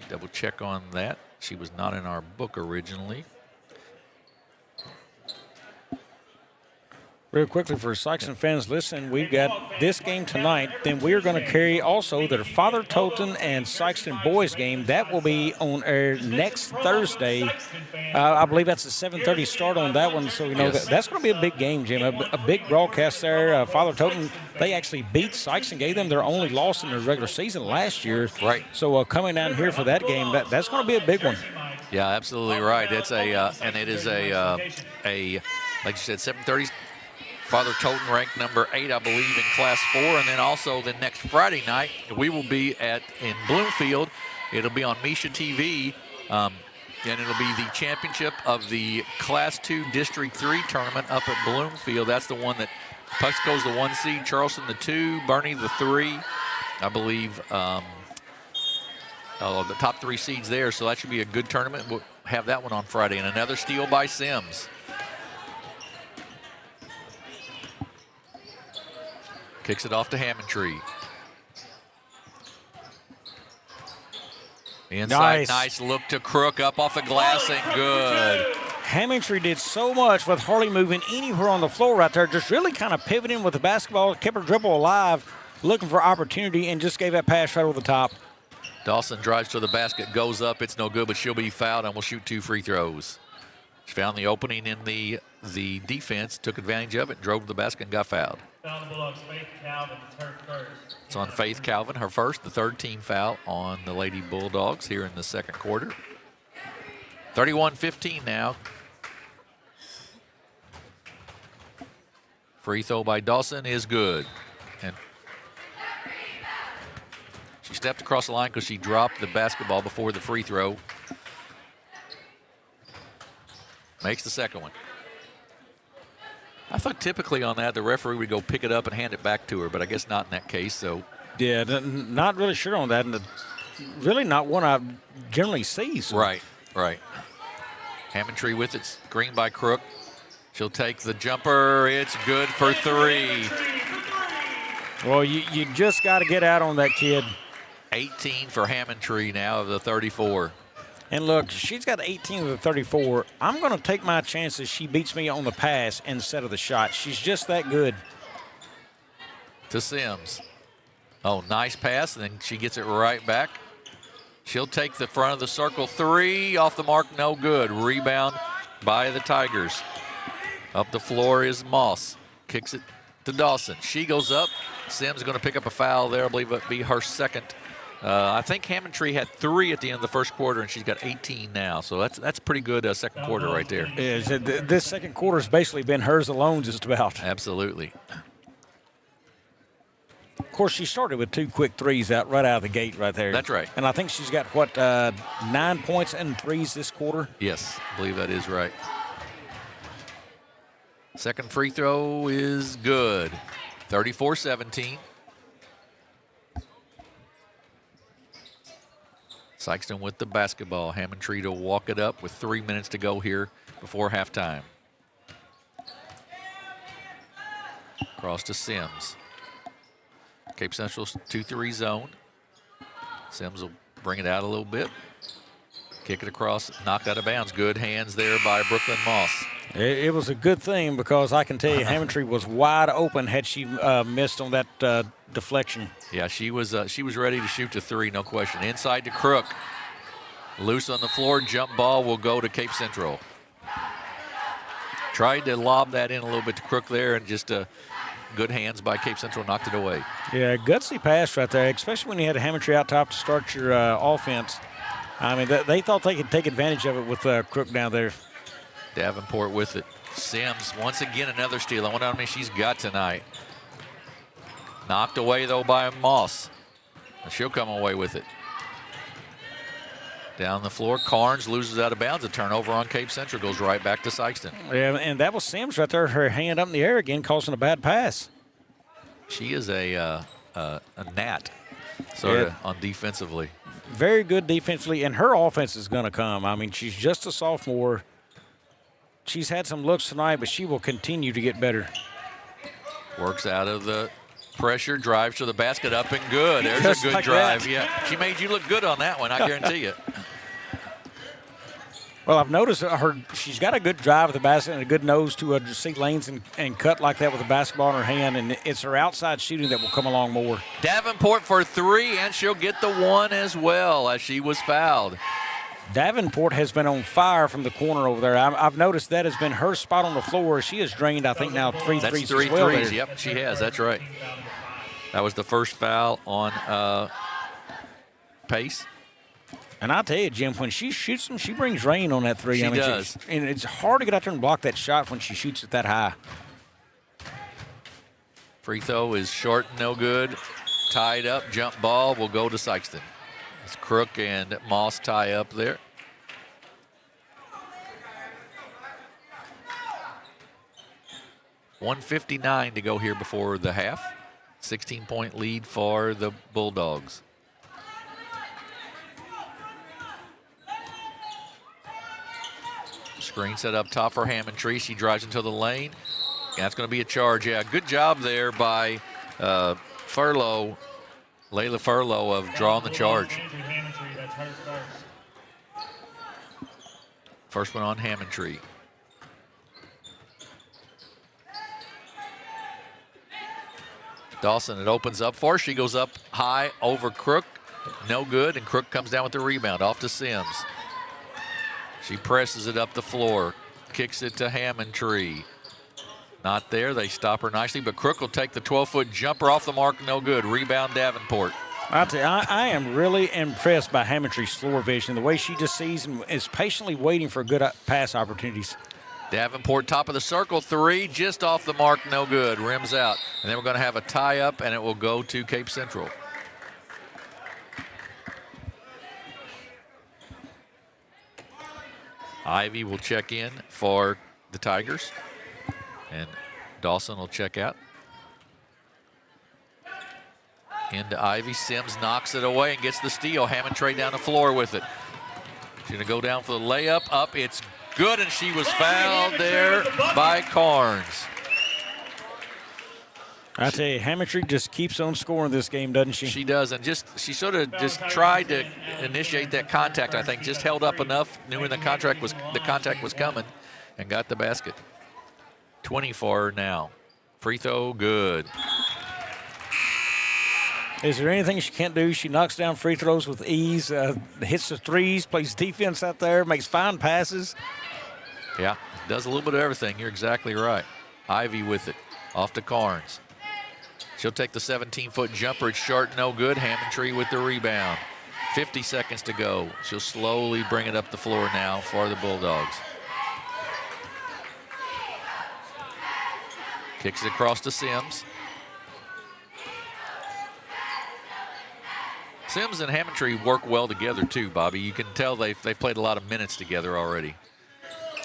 Double check on that. She was not in our book originally. Real quickly for Sikeston fans, listen, we've got this game tonight. Then we're going to carry also their Father Tolton and Sikeston boys game. That will be on air next Thursday. I believe that's a 7:30 start on that one. So, you know, that's going to be a big game, Jim. A big broadcast there. Father Tolton, they actually beat Sikeston, gave them their only loss in the regular season last year. Right. So coming down here for that game, that's going to be a big one. Yeah, absolutely right. It's and it is a like you said, 7:30. Father Tolton ranked number 8, I believe, in Class 4. And then also the next Friday night, we will be in Bloomfield. It'll be on Misha TV. And it'll be the championship of the Class 2 District 3 tournament up at Bloomfield. That's the one that Puxco's the 1 seed, Charleston the 2, Bernie the 3. I believe the top 3 seeds there. So that should be a good tournament. We'll have that one on Friday. And another steal by Sims. Kicks it off to Hammondtree. Inside, nice look to Crook, up off the glass and good. Hammondtree did so much with hardly moving anywhere on the floor right there, just really kind of pivoting with the basketball, kept her dribble alive, looking for opportunity, and just gave that pass right over the top. Dawson drives to the basket, goes up, it's no good, but she'll be fouled and will shoot 2 free throws. She found the opening in the defense, took advantage of it, drove to the basket and got fouled. It's on Faith Calvin, her first, the 3rd team foul on the Lady Bulldogs here in the second quarter. 31-15 now. Free throw by Dawson is good. And she stepped across the line because she dropped the basketball before the free throw. Makes the second one. I thought typically on that the referee would go pick it up and hand it back to her, but I guess not in that case. So yeah, not really sure on that, and really not one I generally see. So. Right. Hammondtree with it, screen by Crook. She'll take the jumper. It's good for 3. Well, you just got to get out on that kid. 18 for Hammondtree now of the 34. And look, she's got 18 of the 34. I'm going to take my chances she beats me on the pass instead of the shot. She's just that good. To Sims. Oh, nice pass, and then she gets it right back. She'll take the front of the circle. 3 off the mark, no good. Rebound by the Tigers. Up the floor is Moss. Kicks it to Dawson. She goes up. Sims going to pick up a foul there. I believe it'll be her second. I think Hammondtree had 3 at the end of the first quarter, and she's got 18 now. So that's pretty good second quarter right there. This second quarter has basically been hers alone just about. Absolutely. Of course, she started with 2 quick threes right out of the gate right there. That's right. And I think she's got, 9 points and threes this quarter? Yes, I believe that is right. Second free throw is good. 34-17. Sikeston with the basketball. Hammondtree to walk it up with 3 minutes to go here before halftime. Cross to Sims. Cape Central's 2-3 zone. Sims will bring it out a little bit. Kick it across, knocked out of bounds. Good hands there by Brooklyn Moss. It was a good thing because I can tell you Hammondtree was wide open had she missed on that deflection. Yeah, she was ready to shoot the 3, no question. Inside to Crook. Loose on the floor, jump ball will go to Cape Central. Tried to lob that in a little bit to Crook there, and just good hands by Cape Central knocked it away. Yeah, gutsy pass right there, especially when you had a Hammondtree out top to start your offense. I mean, they thought they could take advantage of it with Crook down there. Davenport with it. Sims, once again, another steal. I wonder how many she's got tonight. Knocked away, though, by Moss. She'll come away with it. Down the floor, Carnes loses out of bounds. A turnover on Cape Central goes right back to Sikeston. Yeah, and that was Sims right there, her hand up in the air again, causing a bad pass. She is a gnat, sort of, on defensively. Very good defensively, and her offense is going to come. I mean, she's just a sophomore. She's had some looks tonight, but she will continue to get better. Works out of the pressure, drives to the basket, up and good. There's just a good drive. That. Yeah, she made you look good on that one, I guarantee you. Well, I've noticed she's got a good drive at the basket and a good nose to see lanes and cut like that with a basketball in her hand, and it's her outside shooting that will come along more. Davenport for 3, and she'll get the 1 as well as she was fouled. Davenport has been on fire from the corner over there. I've noticed that has been her spot on the floor. She has drained, I think, now 3 That's threes 3 as well threes. there. Yep, she has. That's right. That was the first foul on Pace. And I'll tell you, Jim, when she shoots them, she brings rain on that 3. She does. And it's hard to get out there and block that shot when she shoots it that high. Free throw is short, no good. Tied up, jump ball will go to Sikeston. It's Crook and Moss tie up there. $1:59 to go here before the half. 16-point lead for the Bulldogs. Screen set up top for Hammondtree. She drives into the lane. That's going to be a charge. Yeah, good job there by Layla Furlow of drawing the charge. First one on Hammondtree. Dawson, it opens up for her. She goes up high over Crook. No good, and Crook comes down with the rebound. Off to Sims. She presses it up the floor. Kicks it to Hammondtree. Not there. They stop her nicely, but Crook will take the 12-foot jumper off the mark. No good. Rebound Davenport. I'll tell you, I am really impressed by Hammondtree's floor vision, the way she just sees and is patiently waiting for good pass opportunities. Davenport, top of the circle, 3, just off the mark, no good. Rims out. And then we're going to have a tie-up, and it will go to Cape Central. Ivy will check in for the Tigers, and Dawson will check out. Into Ivy. Sims knocks it away and gets the steal. Hammondtree down the floor with it. She's going to go down for the layup. Up, it's good, and she was fouled there by Carnes. I tell you, Hammondtree just keeps on scoring this game, doesn't she? She does, and she sort of just tried to initiate that contact, I think. Just held up enough, knew when the contact was coming, and got the basket. 20 for her now. Free throw, good. Is there anything she can't do? She knocks down free throws with ease, hits the threes, plays defense out there, makes fine passes. Yeah, does a little bit of everything. You're exactly right. Ivy with it. Off to Carnes. She'll take the 17-foot jumper. It's short, no good. Hammondtree with the rebound. 50 seconds to go. She'll slowly bring it up the floor now for the Bulldogs. Kicks it across to Sims. Sims and Hammondtree work well together too, Bobby. You can tell they've played a lot of minutes together already.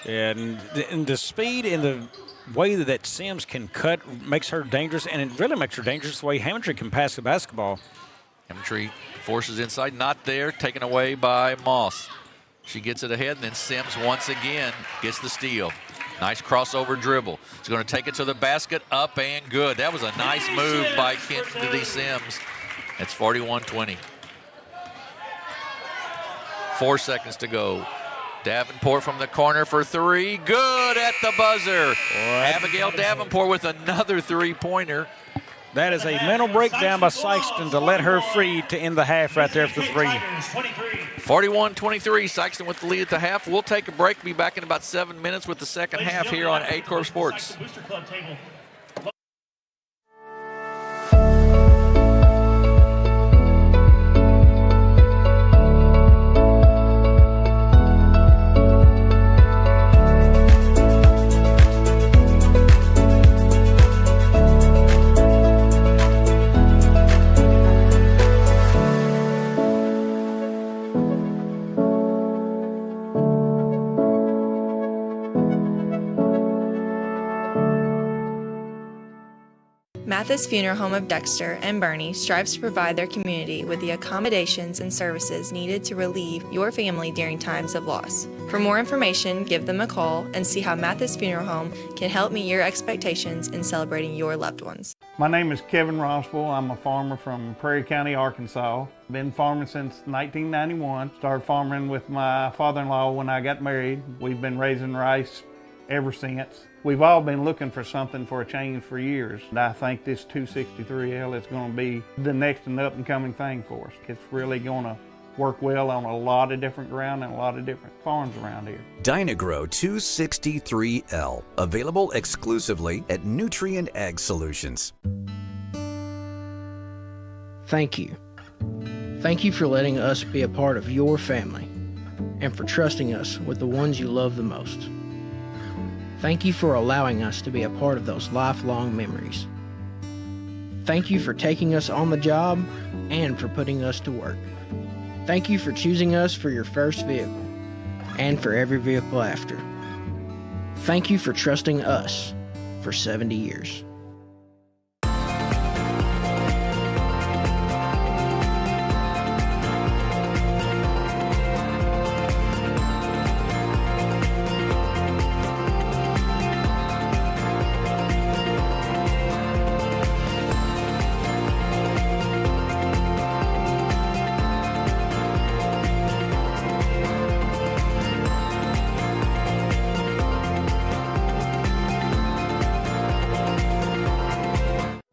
And the speed and the way that Sims can cut makes her dangerous, and it really makes her dangerous the way Hammondtree can pass the basketball. Hammondtree forces inside, not there, taken away by Moss. She gets it ahead, and then Sims once again gets the steal. Nice crossover dribble. She's going to take it to the basket, up and good. That was a nice move by Kennedy Sims. It's 41-20. 4 seconds to go. Davenport from the corner for three. Good at the buzzer. Abigail Davenport with another three-pointer. That is a mental breakdown by Sikeston to let her free to end the half right there for the three. 41-23, Sikeston with the lead at the half. We'll take a break. Be back in about 7 minutes with the second half here on Aycorp Sports. Mathis Funeral Home of Dexter and Bernie strives to provide their community with the accommodations and services needed to relieve your family during times of loss. For more information, give them a call and see how Mathis Funeral Home can help meet your expectations in celebrating your loved ones. My name is Kevin Rossville. I'm a farmer from Prairie County, Arkansas. Been farming since 1991. Started farming with my father-in-law when I got married. We've been raising rice ever since. We've all been looking for something for a change for years. And I think this 263L is going to be the next and up-and-coming thing for us. It's really going to work well on a lot of different ground and a lot of different farms around here. Dynagrow 263L, available exclusively at Nutrient Ag Solutions. Thank you. Thank you for letting us be a part of your family and for trusting us with the ones you love the most. Thank you for allowing us to be a part of those lifelong memories. Thank you for taking us on the job and for putting us to work. Thank you for choosing us for your first vehicle and for every vehicle after. Thank you for trusting us for 70 years.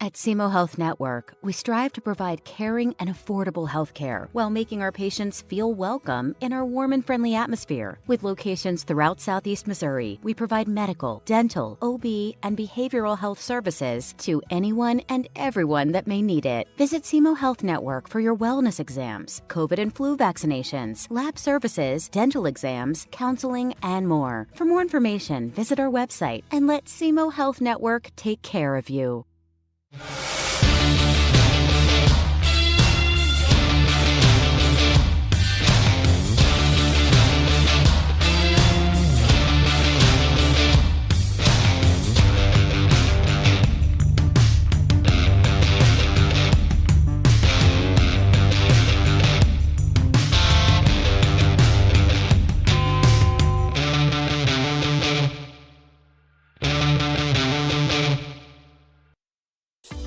At SEMO Health Network, we strive to provide caring and affordable health care while making our patients feel welcome in our warm and friendly atmosphere. With locations throughout Southeast Missouri, we provide medical, dental, OB, and behavioral health services to anyone and everyone that may need it. Visit SEMO Health Network for your wellness exams, COVID and flu vaccinations, lab services, dental exams, counseling, and more. For more information, visit our website and let SEMO Health Network take care of you.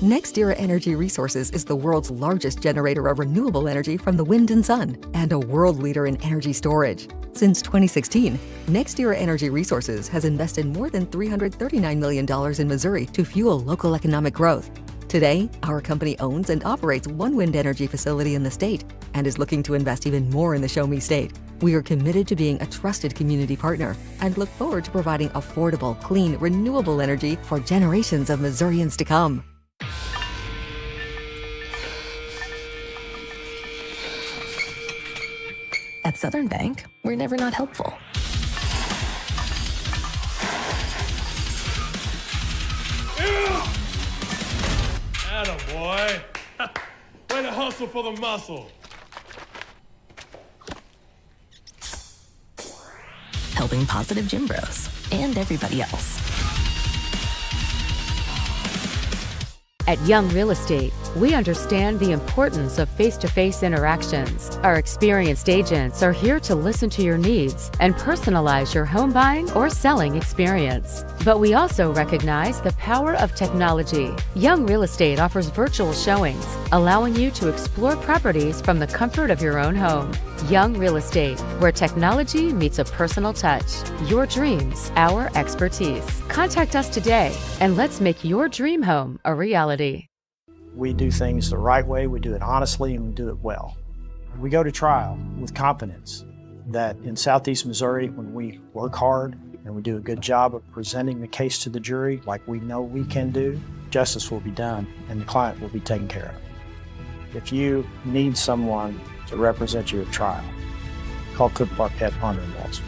NextEra Energy Resources is the world's largest generator of renewable energy from the wind and sun, and a world leader in energy storage. Since 2016, NextEra Energy Resources has invested more than $339 million in Missouri to fuel local economic growth. Today, our company owns and operates one wind energy facility in the state and is looking to invest even more in the Show Me State. We are committed to being a trusted community partner and look forward to providing affordable, clean, renewable energy for generations of Missourians to come. At Southern Bank, we're never not helpful. Attaboy. Way to hustle for the muscle. Helping positive gym bros and everybody else. At Young Real Estate, we understand the importance of face-to-face interactions. Our experienced agents are here to listen to your needs and personalize your home buying or selling experience. But we also recognize the power of technology. Young Real Estate offers virtual showings, allowing you to explore properties from the comfort of your own home. Young Real Estate, where technology meets a personal touch. Your dreams, our expertise. Contact us today and let's make your dream home a reality. We do things the right way, we do it honestly, and we do it well. We go to trial with confidence that in Southeast Missouri, when we work hard and we do a good job of presenting the case to the jury like we know we can do, justice will be done and the client will be taken care of. If you need someone to represent you at trial, call Cook Parkett Ponder & Walls.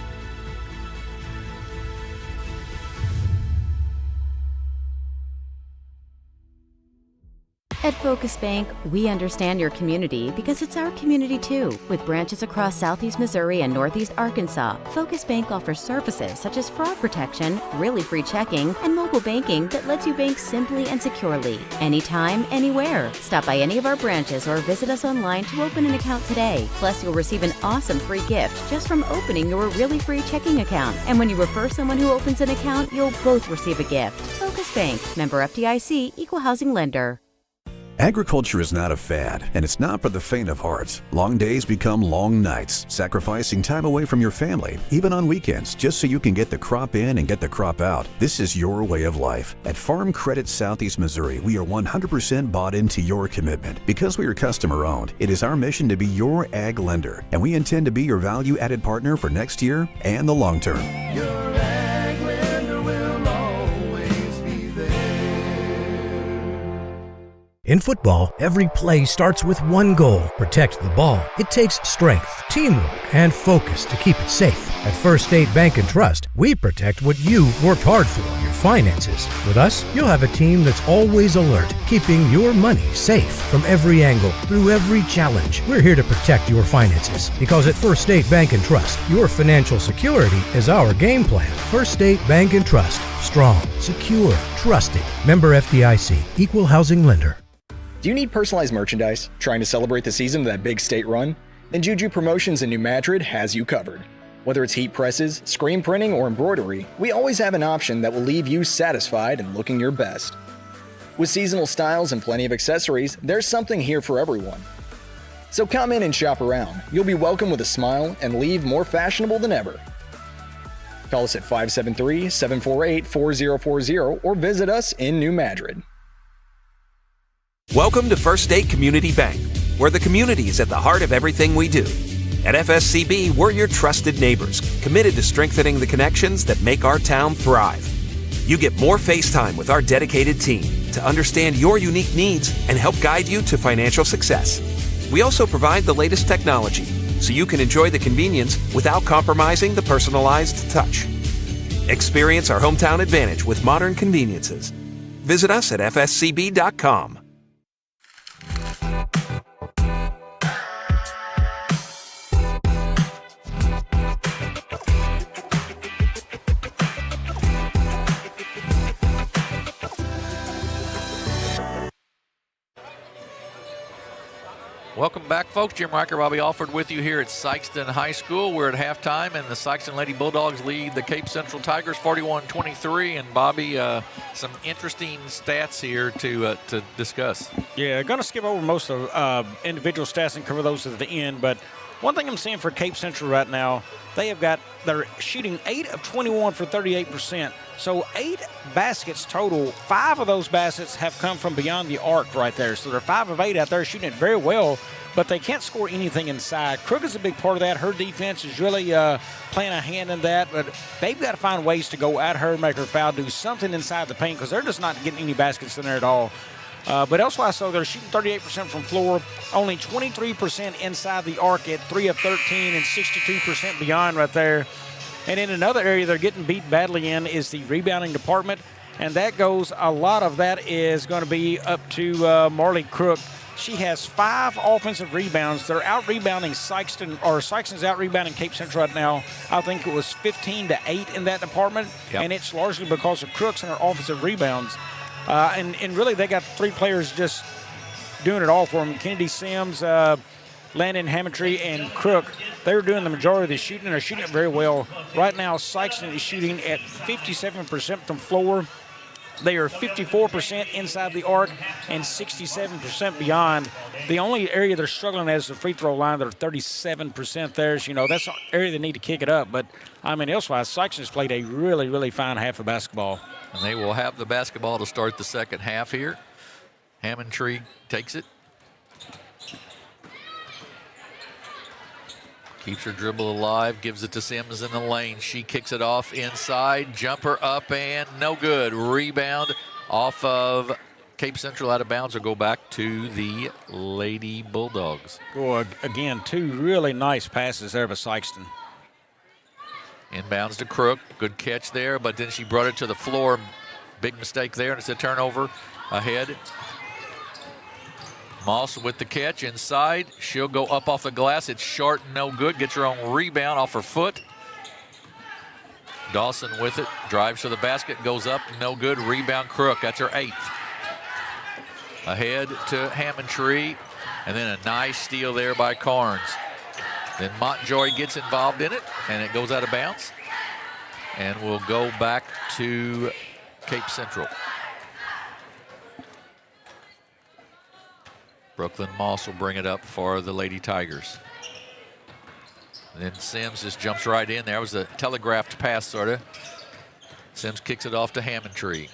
At Focus Bank, we understand your community because it's our community too. With branches across Southeast Missouri and Northeast Arkansas, Focus Bank offers services such as fraud protection, really free checking, and mobile banking that lets you bank simply and securely, anytime, anywhere. Stop by any of our branches or visit us online to open an account today. Plus, you'll receive an awesome free gift just from opening your really free checking account. And when you refer someone who opens an account, you'll both receive a gift. Focus Bank, member FDIC, equal housing lender. Agriculture is not a fad, and it's not for the faint of heart. Long days become long nights, sacrificing time away from your family, even on weekends, just so you can get the crop in and get the crop out. This is your way of life. At Farm Credit Southeast Missouri, we are 100% bought into your commitment. Because we are customer-owned, it is our mission to be your ag lender, and we intend to be your value-added partner for next year and the long term. Your ag lender will always be there. In football, every play starts with one goal: protect the ball. It takes strength, teamwork, and focus to keep it safe. At First State Bank and Trust, we protect what you worked hard for, your finances. With us, you'll have a team that's always alert, keeping your money safe from every angle, through every challenge. We're here to protect your finances, because at First State Bank and Trust, your financial security is our game plan. First State Bank and Trust. Strong, secure, trusted. Member FDIC, equal housing lender. Do you need personalized merchandise? Trying to celebrate the season of that big state run? Then Juju Promotions in New Madrid has you covered. Whether it's heat presses, screen printing, or embroidery, we always have an option that will leave you satisfied and looking your best. With seasonal styles and plenty of accessories, there's something here for everyone. So come in and shop around. You'll be welcome with a smile and leave more fashionable than ever. Call us at 573-748-4040 or visit us in New Madrid. Welcome to First State Community Bank, where the community is at the heart of everything we do. At FSCB, we're your trusted neighbors, committed to strengthening the connections that make our town thrive. You get more face time with our dedicated team to understand your unique needs and help guide you to financial success. We also provide the latest technology, so you can enjoy the convenience without compromising the personalized touch. Experience our hometown advantage with modern conveniences. Visit us at fscb.com. Welcome back, folks. Jim Riker, Bobby Alford with you here at Sikeston High School. We're at halftime, and the Sikeston Lady Bulldogs lead the Cape Central Tigers 41-23. And, Bobby, some interesting stats here to discuss. Yeah, going to skip over most of individual stats and cover those at the end, but One thing I'm seeing for Cape Central right now, they're shooting 8 of 21 for 38%. So 8 baskets total. 5 of those baskets have come from beyond the arc right there. So they're 5 of 8 out there shooting it very well, but they can't score anything inside. Crook is a big part of that. Her defense is really playing a hand in that, but they've got to find ways to go at her, make her foul, do something inside the paint because they're just not getting any baskets in there at all. But elsewise, so they're shooting 38% from floor, only 23% inside the arc at 3 of 13 and 62% beyond right there. And in another area they're getting beat badly in is the rebounding department, and that goes, a lot of that is going to be up to Marley Crook. She has 5 offensive rebounds. They're out-rebounding Sikeston, or Sikeston's out-rebounding Cape Central right now. I think it was 15-8 in that department, and it's largely because of Crooks and her offensive rebounds. And really, they got 3 players just doing it all for them. Kennedy Sims, Landon Hammondtree, and Crook. They're doing the majority of the shooting. They're shooting it very well. Right now, Sikeston is shooting at 57% from floor. They are 54% inside the arc and 67% beyond. The only area they're struggling at is the free throw line. They're 37% there. So, that's an area they need to kick it up. But, elsewise, Sikeston has played a really, really fine half of basketball. And they will have the basketball to start the second half here. Hammondtree takes it. Keeps her dribble alive, gives it to Sims in the lane. She kicks it off inside, jumper up and no good. Rebound off of Cape Central, out of bounds, or go back to the Lady Bulldogs. Well, again, 2 really nice passes there by Sikeston. Inbounds to Crook, good catch there, but then she brought it to the floor. Big mistake there, and it's a turnover ahead. Moss with the catch inside. She'll go up off the glass. It's short, no good. Gets her own rebound off her foot. Dawson with it. Drives to the basket. Goes up, no good. Rebound Crook. That's her 8th. Ahead to Hammondtree. And then a nice steal there by Carnes. Then Montjoy gets involved in it, and it goes out of bounds. And we'll go back to Cape Central. Brooklyn Moss will bring it up for the Lady Tigers. And then Sims just jumps right in. There was a telegraphed pass, sort of. Sims kicks it off to Hammondtree.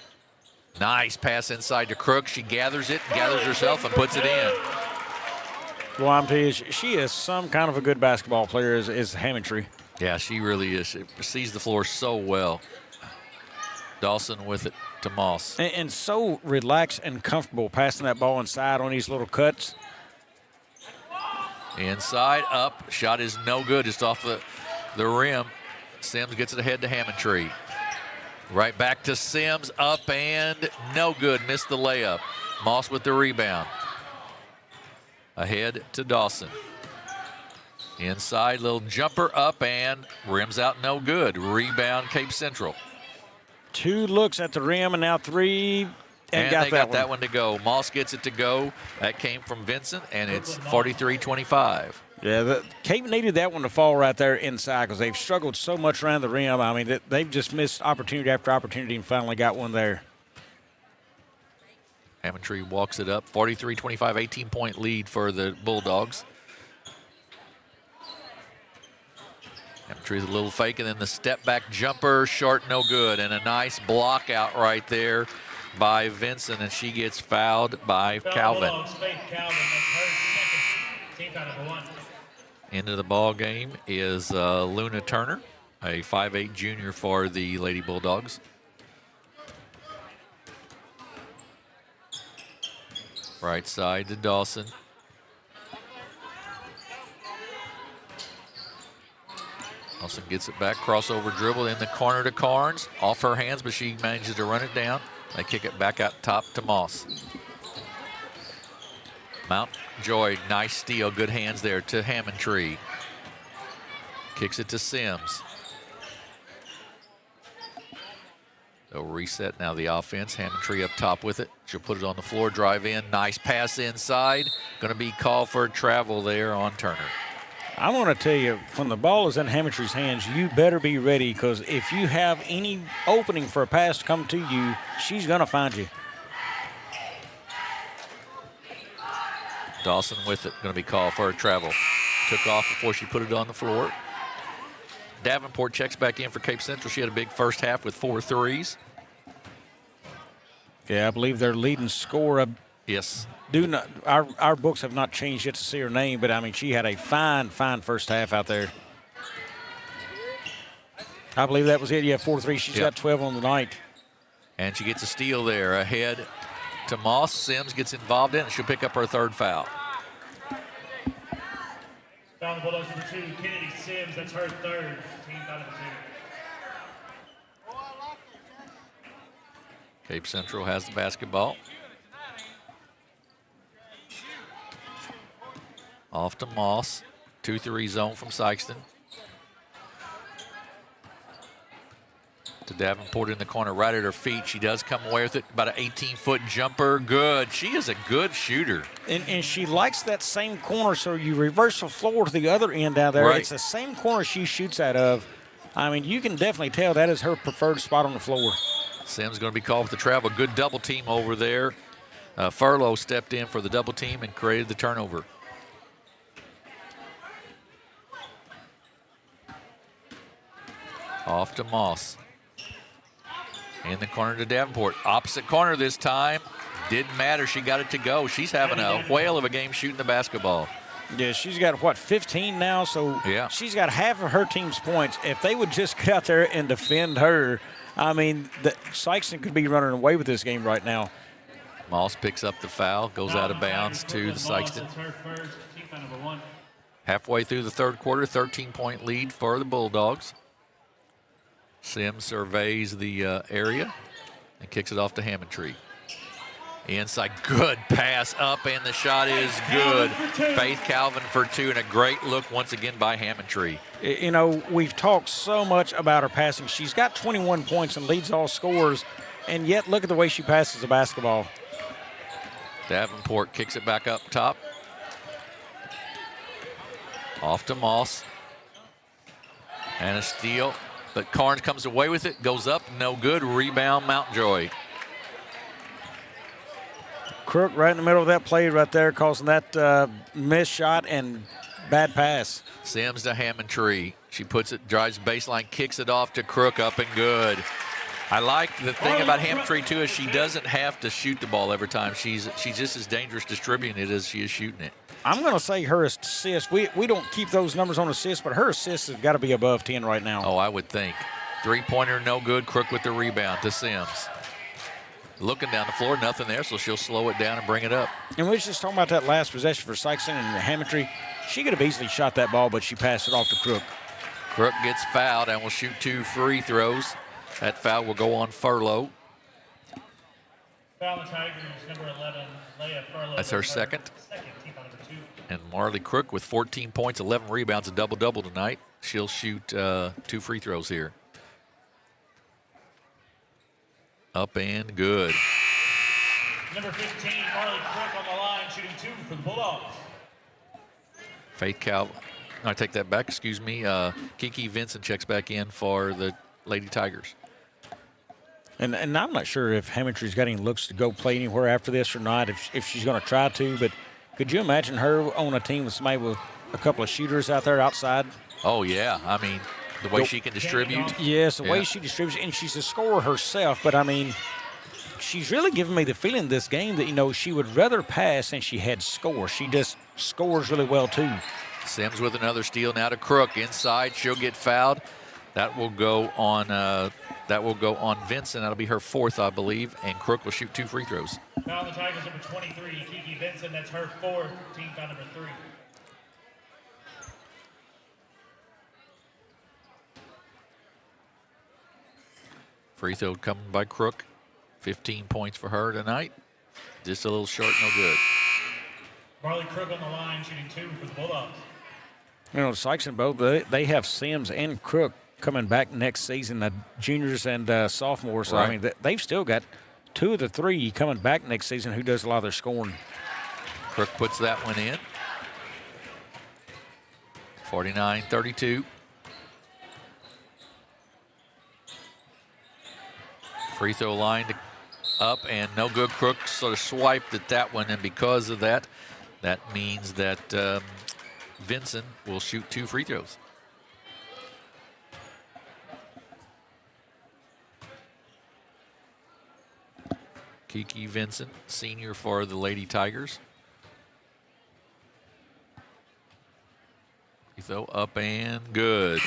Nice pass inside to Crook. She gathers it, gathers herself, and puts it in. Well, I'm telling you, she is some kind of a good basketball player, is Hammondtree. Yeah, she really is. She sees the floor so well. Dawson with it to Moss. And so relaxed and comfortable passing that ball inside on these little cuts. Inside, up, shot is no good, just off the rim. Sims gets it ahead to Hammondtree. Right back to Sims, up and no good, missed the layup. Moss with the rebound. Ahead to Dawson. Inside, little jumper up and rims out, no good. Rebound Cape Central. 2 looks at the rim and now 3. And they got that one to go. Moss gets it to go. That came from Vincent, and it's 43-25. Yeah, Cape needed that one to fall right there inside because they've struggled so much around the rim. They've just missed opportunity after opportunity and finally got one there. Hammondtree walks it up. 43-25, 18-point lead for the Bulldogs. Hammondtree's a little fake, and then the step-back jumper, short, no good. And a nice block out right there by Vincent, and she gets fouled by Calvin. Into the ball game is Luna Turner, a 5'8" junior for the Lady Bulldogs. Right side to Dawson. Dawson gets it back, crossover dribble in the corner to Carnes. Off her hands, but she manages to run it down. They kick it back out top to Moss. Mountjoy, nice steal, good hands there to Hammondtree. Kicks it to Sims. They'll reset now the offense. Hammondtree up top with it. She'll put it on the floor, drive in. Nice pass inside. Going to be called for travel there on Turner. I want to tell you, when the ball is in Hammondtree's hands, you better be ready because if you have any opening for a pass to come to you, she's going to find you. Dawson with it. Going to be called for a travel. took off before she put it on the floor. Davenport checks back in for Cape Central. She had a big first half with 4 threes. Yeah, I believe their leading scorer. Yes. Our books have not changed yet to see her name, but I mean, she had a fine first half out there. I believe that was it. Yeah, 4 3. She's got 12 on the night. And she gets a steal there ahead to Moss. Sims gets involved in it. She'll pick up her 3rd foul. Foul on the Bulldogs number 2, Kennedy Sims. That's her 3rd. Team foul number 2. Cape Central has the basketball. Off to Moss. 2-3 zone from Sikeston. To Davenport in the corner, right at her feet. She does come away with it. About an 18-foot jumper. Good. She is a good shooter. And she likes that same corner, so you reverse the floor to the other end down there. Right. It's the same corner she shoots out of. I mean, you can definitely tell that is her preferred spot on the floor. Sims going to be called with the travel. Good double team over there. Furlow stepped in for the double team and created the turnover. Off to Moss. In the corner to Davenport. Opposite corner this time. Didn't matter. She got it to go. She's having a whale of a game shooting the basketball. Yeah, she's got, 15 now? So she's got half of her team's points. If they would just get out there and defend her, I mean, Sikeston could be running away with this game right now. Moss picks up the foul, goes out of bounds to the Sikeston. Halfway through the 3rd quarter, 13-point lead for the Bulldogs. Sims surveys the area and kicks it off to Hammondtree. Inside, good pass up, and the shot is good. Faith Calvin for 2, and a great look once again by Hammondtree. You know, we've talked so much about her passing. She's got 21 points and leads all scorers, and yet look at the way she passes the basketball. Davenport kicks it back up top. Off to Moss. And a steal. But Carnes comes away with it, goes up, no good. Rebound, Mountjoy. Crook right in the middle of that play right there, causing that missed shot and bad pass. Sims to Hammondtree. She puts it, drives baseline, kicks it off to Crook, up and good. I like the thing about Hammondtree, too, is she doesn't have to shoot the ball every time. She's just as dangerous distributing it as she is shooting it. I'm going to say her assists. We don't keep those numbers on assists, but her assists have got to be above 10 right now. Oh, I would think. 3-pointer, no good. Crook with the rebound to Sims. Looking down the floor, nothing there, so she'll slow it down and bring it up. And we was just talking about that last possession for Sikeston and Hammondtree. She could have easily shot that ball, but she passed it off to Crook. Crook gets fouled and will shoot 2 free throws. That foul will go on Furlow. Foul on Tigers, number 11, Leah Furlow. That's her second. And Marley Crook with 14 points, 11 rebounds, a double-double tonight. She'll shoot 2 free throws here. Up and good. Number 15, Marley Crook on the line, shooting 2 for the Bulldogs. Faith Calvin. I take that back, excuse me. Kiki Vincent checks back in for the Lady Tigers. And I'm not sure if Hammondtree's got any looks to go play anywhere after this or not, if she's going to try to, but could you imagine her on a team with somebody with a couple of shooters out there outside? Oh, yeah. I mean, the way she can distribute. Yes, the way she distributes, and she's a scorer herself, but I mean, she's really given me the feeling this game that, you know, she would rather pass than she had score. She just scores really well, too. Sims with another steal now to Crook. Inside, she'll get fouled. That will go on Vincent. That'll be her 4th, I believe, and Crook will shoot 2 free throws. Foul on the Tigers, number 23, Kiki Vincent. That's her 4th, team foul number 3. Free throw coming by Crook. 15 points for her tonight. Just a little short, no good. Marley Crook on the line, shooting 2 for the Bulldogs. You know, Sikeston both, they have Sims and Crook coming back next season, the juniors and sophomores. So, right. I mean, they've still got 2 of the 3 coming back next season who does a lot of their scoring. Crook puts that one in. 49-32. Free throw line up and no good. Crook sort of swiped at that one, and because of that, that means that Vinson will shoot 2 free throws. Kiki Vincent, senior for the Lady Tigers. So up and good.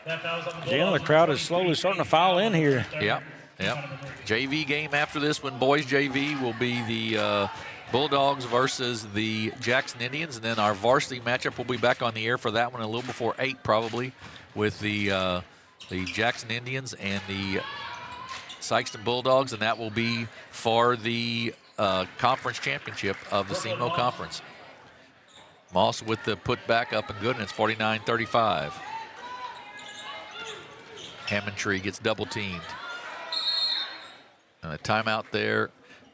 Jalen, the crowd is slowly starting to file in here. Yep. JV game after this one, boys JV, will be the Bulldogs versus the Jackson Indians, and then our varsity matchup will be back on the air for that one a little before 8 probably, with the Jackson Indians and the Sikeston Bulldogs, and that will be for the conference championship of the SEMO Conference. Moss with the putback up and good, and it's 49-35. Hammondtree gets double teamed. And a timeout there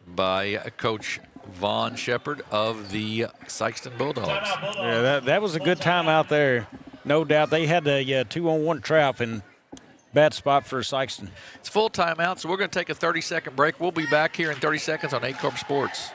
by Coach Vaughn Shepard of the Sikeston Bulldogs. Yeah, that was a good timeout there. No doubt they had a 2-on-1 trap, and bad spot for Sikeston. It's full timeout, so we're going to take a 30-second break. We'll be back here in 30 seconds on Aycorp Sports.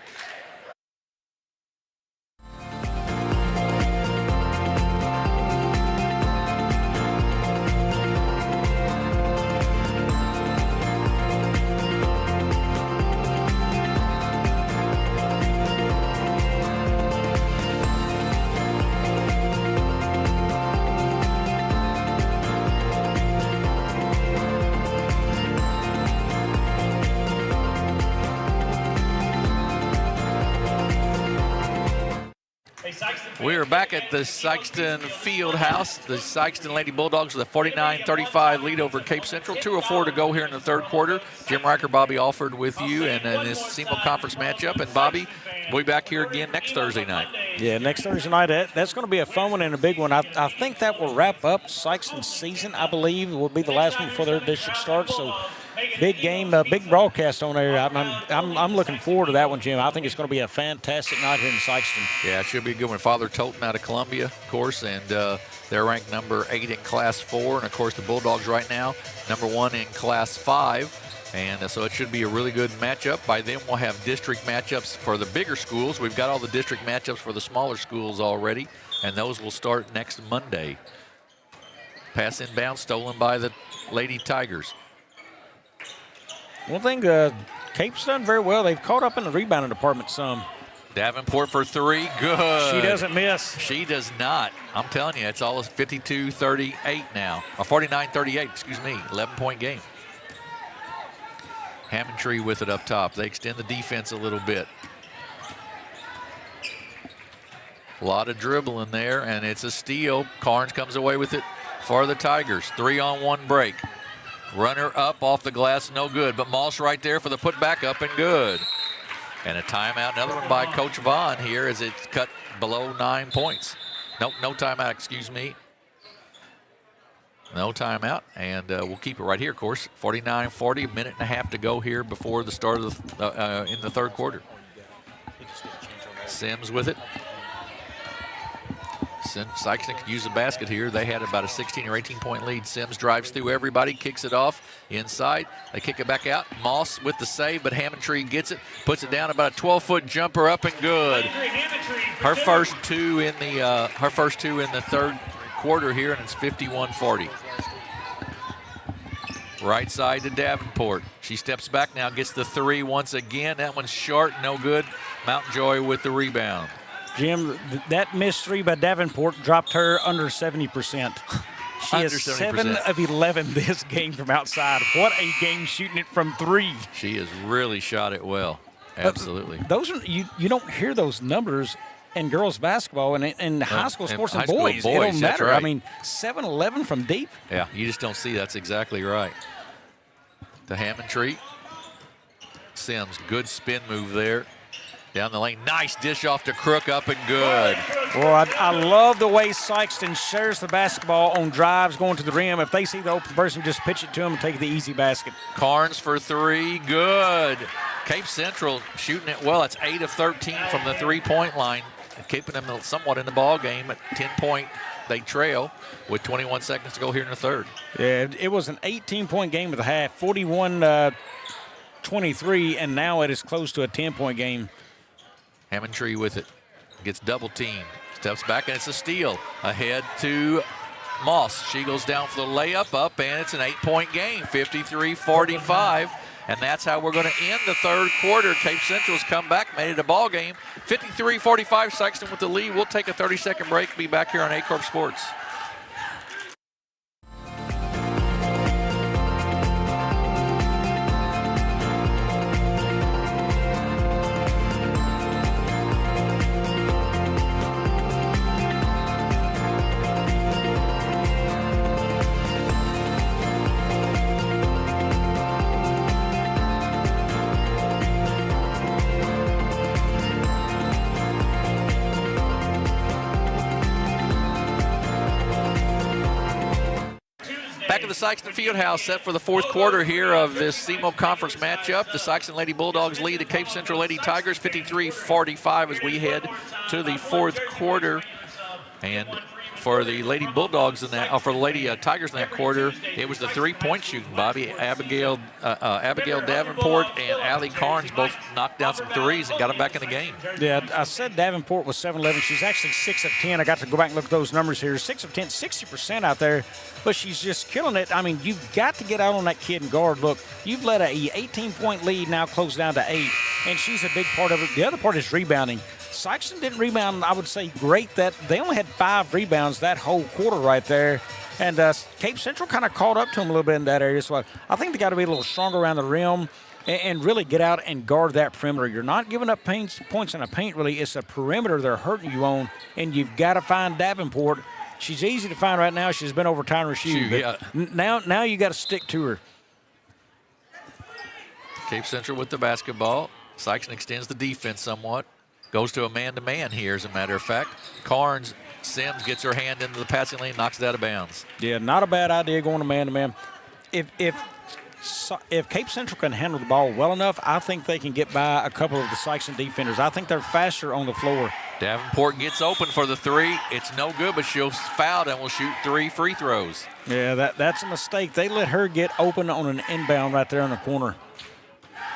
We are back at the Sikeston Field House. The Sikeston Lady Bulldogs with a 49-35 lead over Cape Central. 2:04 to go here in the third quarter. Jim Riker, Bobby Alford with you, and this SEMO Conference matchup. And Bobby, we'll be back here again next Thursday night. Yeah, next Thursday night. That's going to be a fun one and a big one. I think that will wrap up Sikeston's season. I believe it will be the last one before their district starts. So big game, big broadcast on there. I'm looking forward to that one, Jim. I think it's going to be a fantastic night here in Sikeston. Yeah, it should be a good one. Father Tolton out of Columbia, of course, and they're ranked number 8 in Class 4. And, of course, the Bulldogs right now, number 1 in Class 5. And so it should be a really good matchup. By then we'll have district matchups for the bigger schools. We've got all the district matchups for the smaller schools already, and those will start next Monday. Pass inbound stolen by the Lady Tigers. One thing, Cape's done very well. They've caught up in the rebounding department some. Davenport for 3, good. She doesn't miss. She does not. I'm telling you, it's all 52-38 now, or 49-38, excuse me, 11-point game. Hammondtree with it up top. They extend the defense a little bit. A lot of dribbling there, and it's a steal. Carnes comes away with it for the Tigers. 3-on-1 break. Runner up off the glass, no good. But Moss right there for the putback, up and good. And a timeout, another one by Coach Vaughn here as it's cut below 9 points. Nope, no timeout, excuse me. No timeout, and we'll keep it right here, of course. 49-40, a minute and a half to go here before the start of the in the third quarter. Sims with it. Sikeston could use a basket here. They had about a 16 or 18-point lead. Sims drives through everybody, kicks it off inside. They kick it back out. Moss with the save, but Hammondtree gets it, puts it down, about a 12-foot jumper, up and good. Her first two in the third quarter here, and it's 51-40. Right side to Davenport. She steps back now, gets the 3 once again. That one's short, no good. Mountain Joy with the rebound. Jim, that missed 3 by Davenport dropped her under 70%. She is 7 of 11 this game from outside. What a game shooting it from 3. She has really shot it well. Absolutely. Those are you don't hear those numbers in girls basketball and in high school sports and boys. It don't matter. Right. I mean, 7-11 from deep. Yeah, you just don't see. That's exactly right. To Hammondtree. Sims, good spin move there. Down the lane, nice dish off to Crook, up and good. Well, I love the way Sikeston shares the basketball on drives going to the rim. If they see the open person, just pitch it to them and take the easy basket. Carnes for 3, good. Cape Central shooting it well. It's 8 of 13 from the three-point line, keeping them somewhat in the ball game at 10-point. They trail with 21 seconds to go here in the third. Yeah, it was an 18-point game at the half, 41-23, and now it is close to a 10-point game. Hammondtree with it. Gets double teamed. Steps back, and it's a steal. Ahead to Moss. She goes down for the layup, up, and it's an 8-point game, 53-45. And that's how we're going to end the third quarter. Cape Central's come back, made it a ball game. 53-45, Sikeston with the lead. We'll take a 30-second break. Be back here on Aycorp Sports. Back at the Sikeston Fieldhouse, set for the fourth quarter here of this SEMO Conference matchup. The Sikeston Lady Bulldogs lead the Cape Central Lady Tigers 53-45 as we head to the fourth quarter. And for the Lady Bulldogs in that, for the Lady Tigers in that quarter, it was the three-point shooting. Bobby Abigail Davenport and Allie Carnes both knocked down some threes and got them back in the game. Yeah, I said Davenport was 7-11. She's actually 6 of 10. I got to go back and look at those numbers here. 6 of 10, 60% out there, but she's just killing it. I mean, you've got to get out on that kid and guard. Look, you've let a 18-point lead now close down to 8, and she's a big part of it. The other part is rebounding. Sikeston didn't rebound, I would say, great. That they only had 5 rebounds that whole quarter right there. And Cape Central kind of caught up to them a little bit in that area. So I think they got to be a little stronger around the rim and really get out and guard that perimeter. You're not giving up points in the paint, really. It's a perimeter they're hurting you on, and you've got to find Davenport. She's easy to find right now. She's been over tying her shoe. Yeah. Now you got to stick to her. Cape Central with the basketball. Sikeston extends the defense somewhat. Goes to a man-to-man here, as a matter of fact. Carnes, Sims gets her hand into the passing lane, knocks it out of bounds. Yeah, not a bad idea going to man-to-man. If Cape Central can handle the ball well enough, I think they can get by a couple of the Sikeston defenders. I think they're faster on the floor. Davenport gets open for the three. It's no good, but she'll foul and will shoot 3 free throws. Yeah, that's a mistake. They let her get open on an inbound right there in the corner.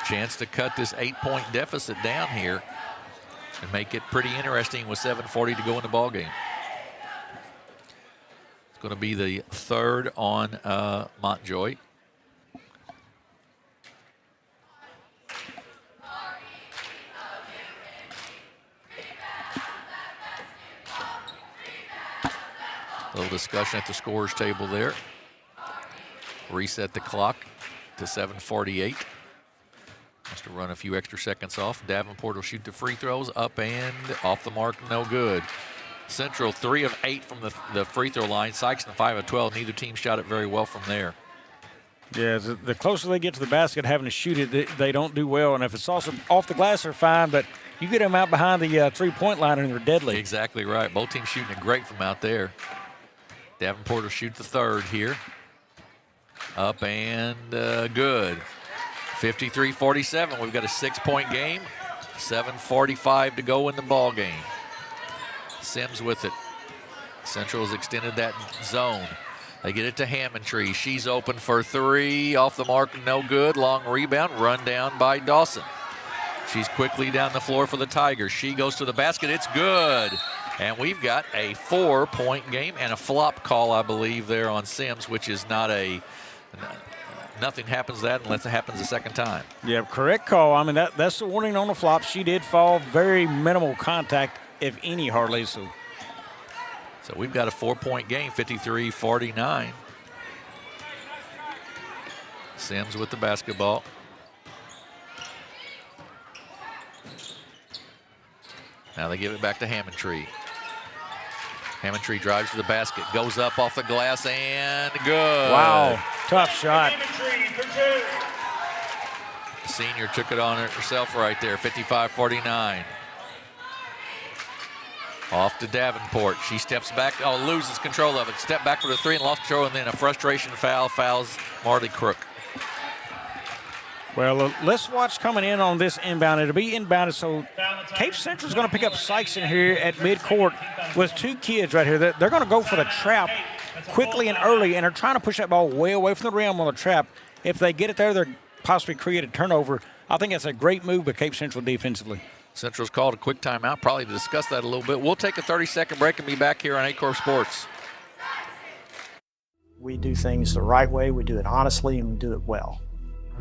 Chance to cut this 8-point deficit down here and make it pretty interesting with 7:40 to go in the ball game. It's going to be the third on Montjoy. A little discussion at the scorer's table there. Reset the clock to 7:48. Has to run a few extra seconds off. Davenport will shoot the free throws, up and off the mark, no good. Central 3 of 8 from the free throw line. Sikeston 5 of 12. Neither team shot it very well from there. Yeah, the closer they get to the basket having to shoot it, they don't do well. And if it's also off the glass, they're fine, but you get them out behind the three-point line and they're deadly. Exactly right. Both teams shooting it great from out there. Davenport will shoot the third here. Up and good. 53-47. We've got a 6-point game. 7:45 to go in the ball game. Sims with it. Central has extended that zone. They get it to Hammondtree. She's open for 3. Off the mark, no good. Long rebound, run down by Dawson. She's quickly down the floor for the Tigers. She goes to the basket. It's good. And we've got a 4-point game and a flop call, I believe, there on Sims, which is not a... Nothing happens that unless it happens a second time. Yeah, correct call. I mean, that's the warning on the flop. She did fall. Very minimal contact, if any, hardly. So we've got a 4-point game, 53-49. Sims with the basketball. Now they give it back to Hammondtree. Hammondtree drives to the basket, goes up off the glass, and good. Wow, tough shot. The senior took it on herself right there, 55-49. Off to Davenport. She steps back, loses control of it. Step back for the 3 and lost control, and then a frustration fouls Marley Crook. Well, let's watch coming in on this inbound. It'll be inbounded, so Cape Central's going to pick up Sikeston here at midcourt with 2 kids right here. They're going to go for the trap quickly and early, and they're trying to push that ball way away from the rim on the trap. If they get it there, they'll possibly create a turnover. I think that's a great move by Cape Central defensively. Central's called a quick timeout, probably to discuss that a little bit. We'll take a 30-second break and be back here on Aycorp Sports. We do things the right way, we do it honestly, and we do it well.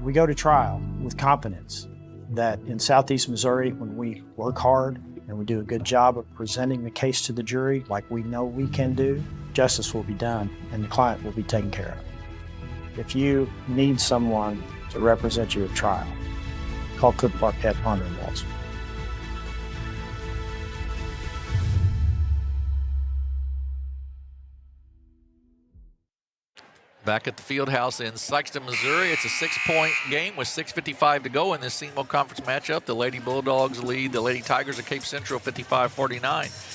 We go to trial with confidence that in Southeast Missouri, when we work hard and we do a good job of presenting the case to the jury like we know we can do, justice will be done and the client will be taken care of. If you need someone to represent you at trial, call Cook Parkett Ponder & Walls. Back at the field house in Sikeston, Missouri. It's a 6-point game with 6:55 to go in this SEMO Conference matchup. The Lady Bulldogs lead the Lady Tigers of Cape Central 55-49.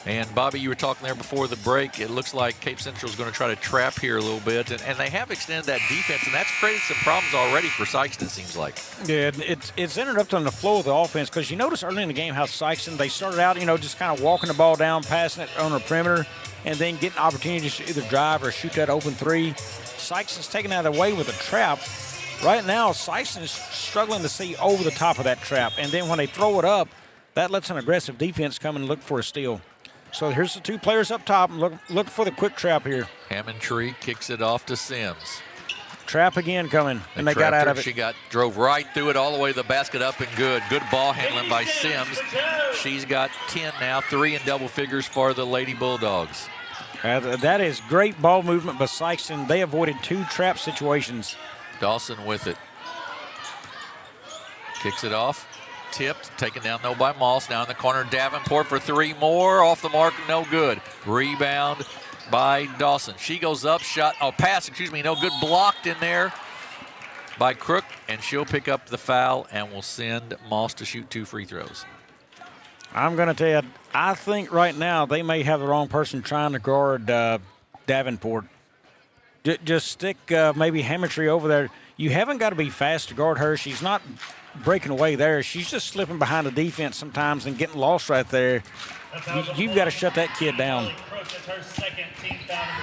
And Bobby, you were talking there before the break. It looks like Cape Central is going to try to trap here a little bit. And they have extended that defense, and that's created some problems already for Sikeston, it seems like. Yeah, it's interrupted on the flow of the offense because you notice early in the game how Sikeston, they started out, just kind of walking the ball down, passing it on the perimeter, and then getting opportunities to either drive or shoot that open three. Sikeston's taking that away with a trap. Right now, Sikeston is struggling to see over the top of that trap. And then when they throw it up, that lets an aggressive defense come and look for a steal. So here's the two players up top. Look for the quick trap here. Hammontree kicks it off to Sims. Trap again coming, and they got out of it. She drove right through it all the way to the basket, up and good. Good ball handling by Sims. She's got 10 now, 3 in double figures for the Lady Bulldogs. That is great ball movement by Sikeston. They avoided 2 trap situations. Dawson with it. Kicks it off. Tipped, taken down though by Moss. Now in the corner, Davenport for 3 more. Off the mark, no good. Rebound by Dawson. She goes up, pass, no good. Blocked in there by Crook, and she'll pick up the foul and will send Moss to shoot 2 free throws. I'm going to tell you, I think right now they may have the wrong person trying to guard Davenport. Just stick maybe Hammontree over there. You haven't got to be fast to guard her. She's not breaking away there. She's just slipping behind the defense sometimes and getting lost right there. You've got to shut that kid down.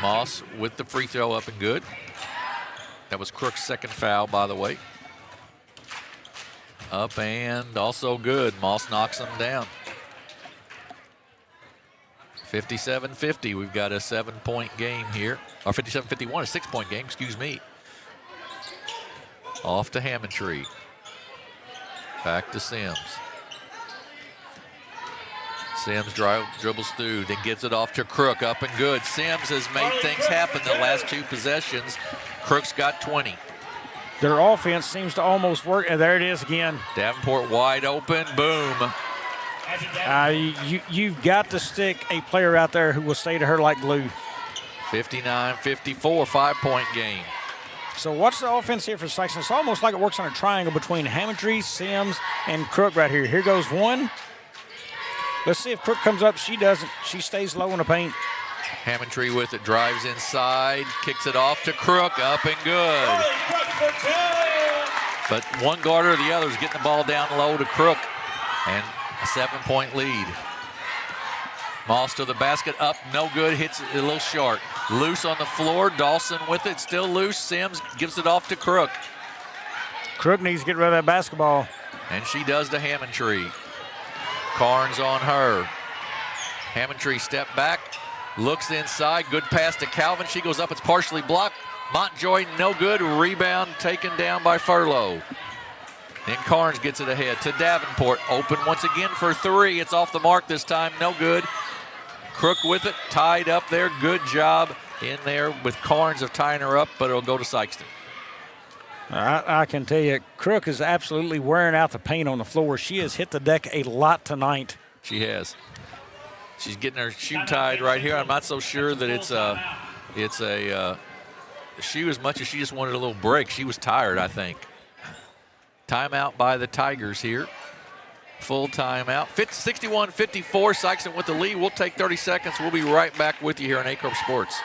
Moss with the free throw up and good. That was Crook's second foul, by the way. Up and also good. Moss knocks them down. 57-50. We've got a 7-point game here. Or 57-51, a 6-point game, excuse me. Off to Hammontree. Back to Sims. Sims dribbles through, then gives it off to Crook, up and good. Sims has made things happen the last 2 possessions. Crook's got 20. Their offense seems to almost work, and there it is again. Davenport wide open, boom. You've got to stick a player out there who will stay to her like glue. 59-54, 5-point game. So watch the offense here for Sikeston. It's almost like it works on a triangle between Hammontree, Sims, and Crook right here. Here goes one. Let's see if Crook comes up. She doesn't. She stays low in the paint. Hammontree with it, drives inside, kicks it off to Crook, up and good. But one guard or the other is getting the ball down low to Crook, and a 7-point lead. Moss to the basket, up, no good, hits it a little short. Loose on the floor, Dawson with it, still loose. Sims gives it off to Crook. Crook needs to get rid of that basketball. And she does to Hammontree. Carnes on her. Hammontree step back, looks inside, good pass to Calvin. She goes up, it's partially blocked. Montjoy, no good, rebound taken down by Furlow. Then Carnes gets it ahead to Davenport, open once again for 3. It's off the mark this time, no good. Crook with it, tied up there, good job in there with Carnes of tying her up, but it'll go to Sikeston. I can tell you, Crook is absolutely wearing out the paint on the floor. She has hit the deck a lot tonight. She has. She's getting her shoe tied right here. I'm not so sure that it's a shoe as much as she just wanted a little break. She was tired, I think. Timeout by the Tigers here. Full timeout. 61-54, Sikeston with the lead. We'll take 30 seconds. We'll be right back with you here on Aycorp Sports.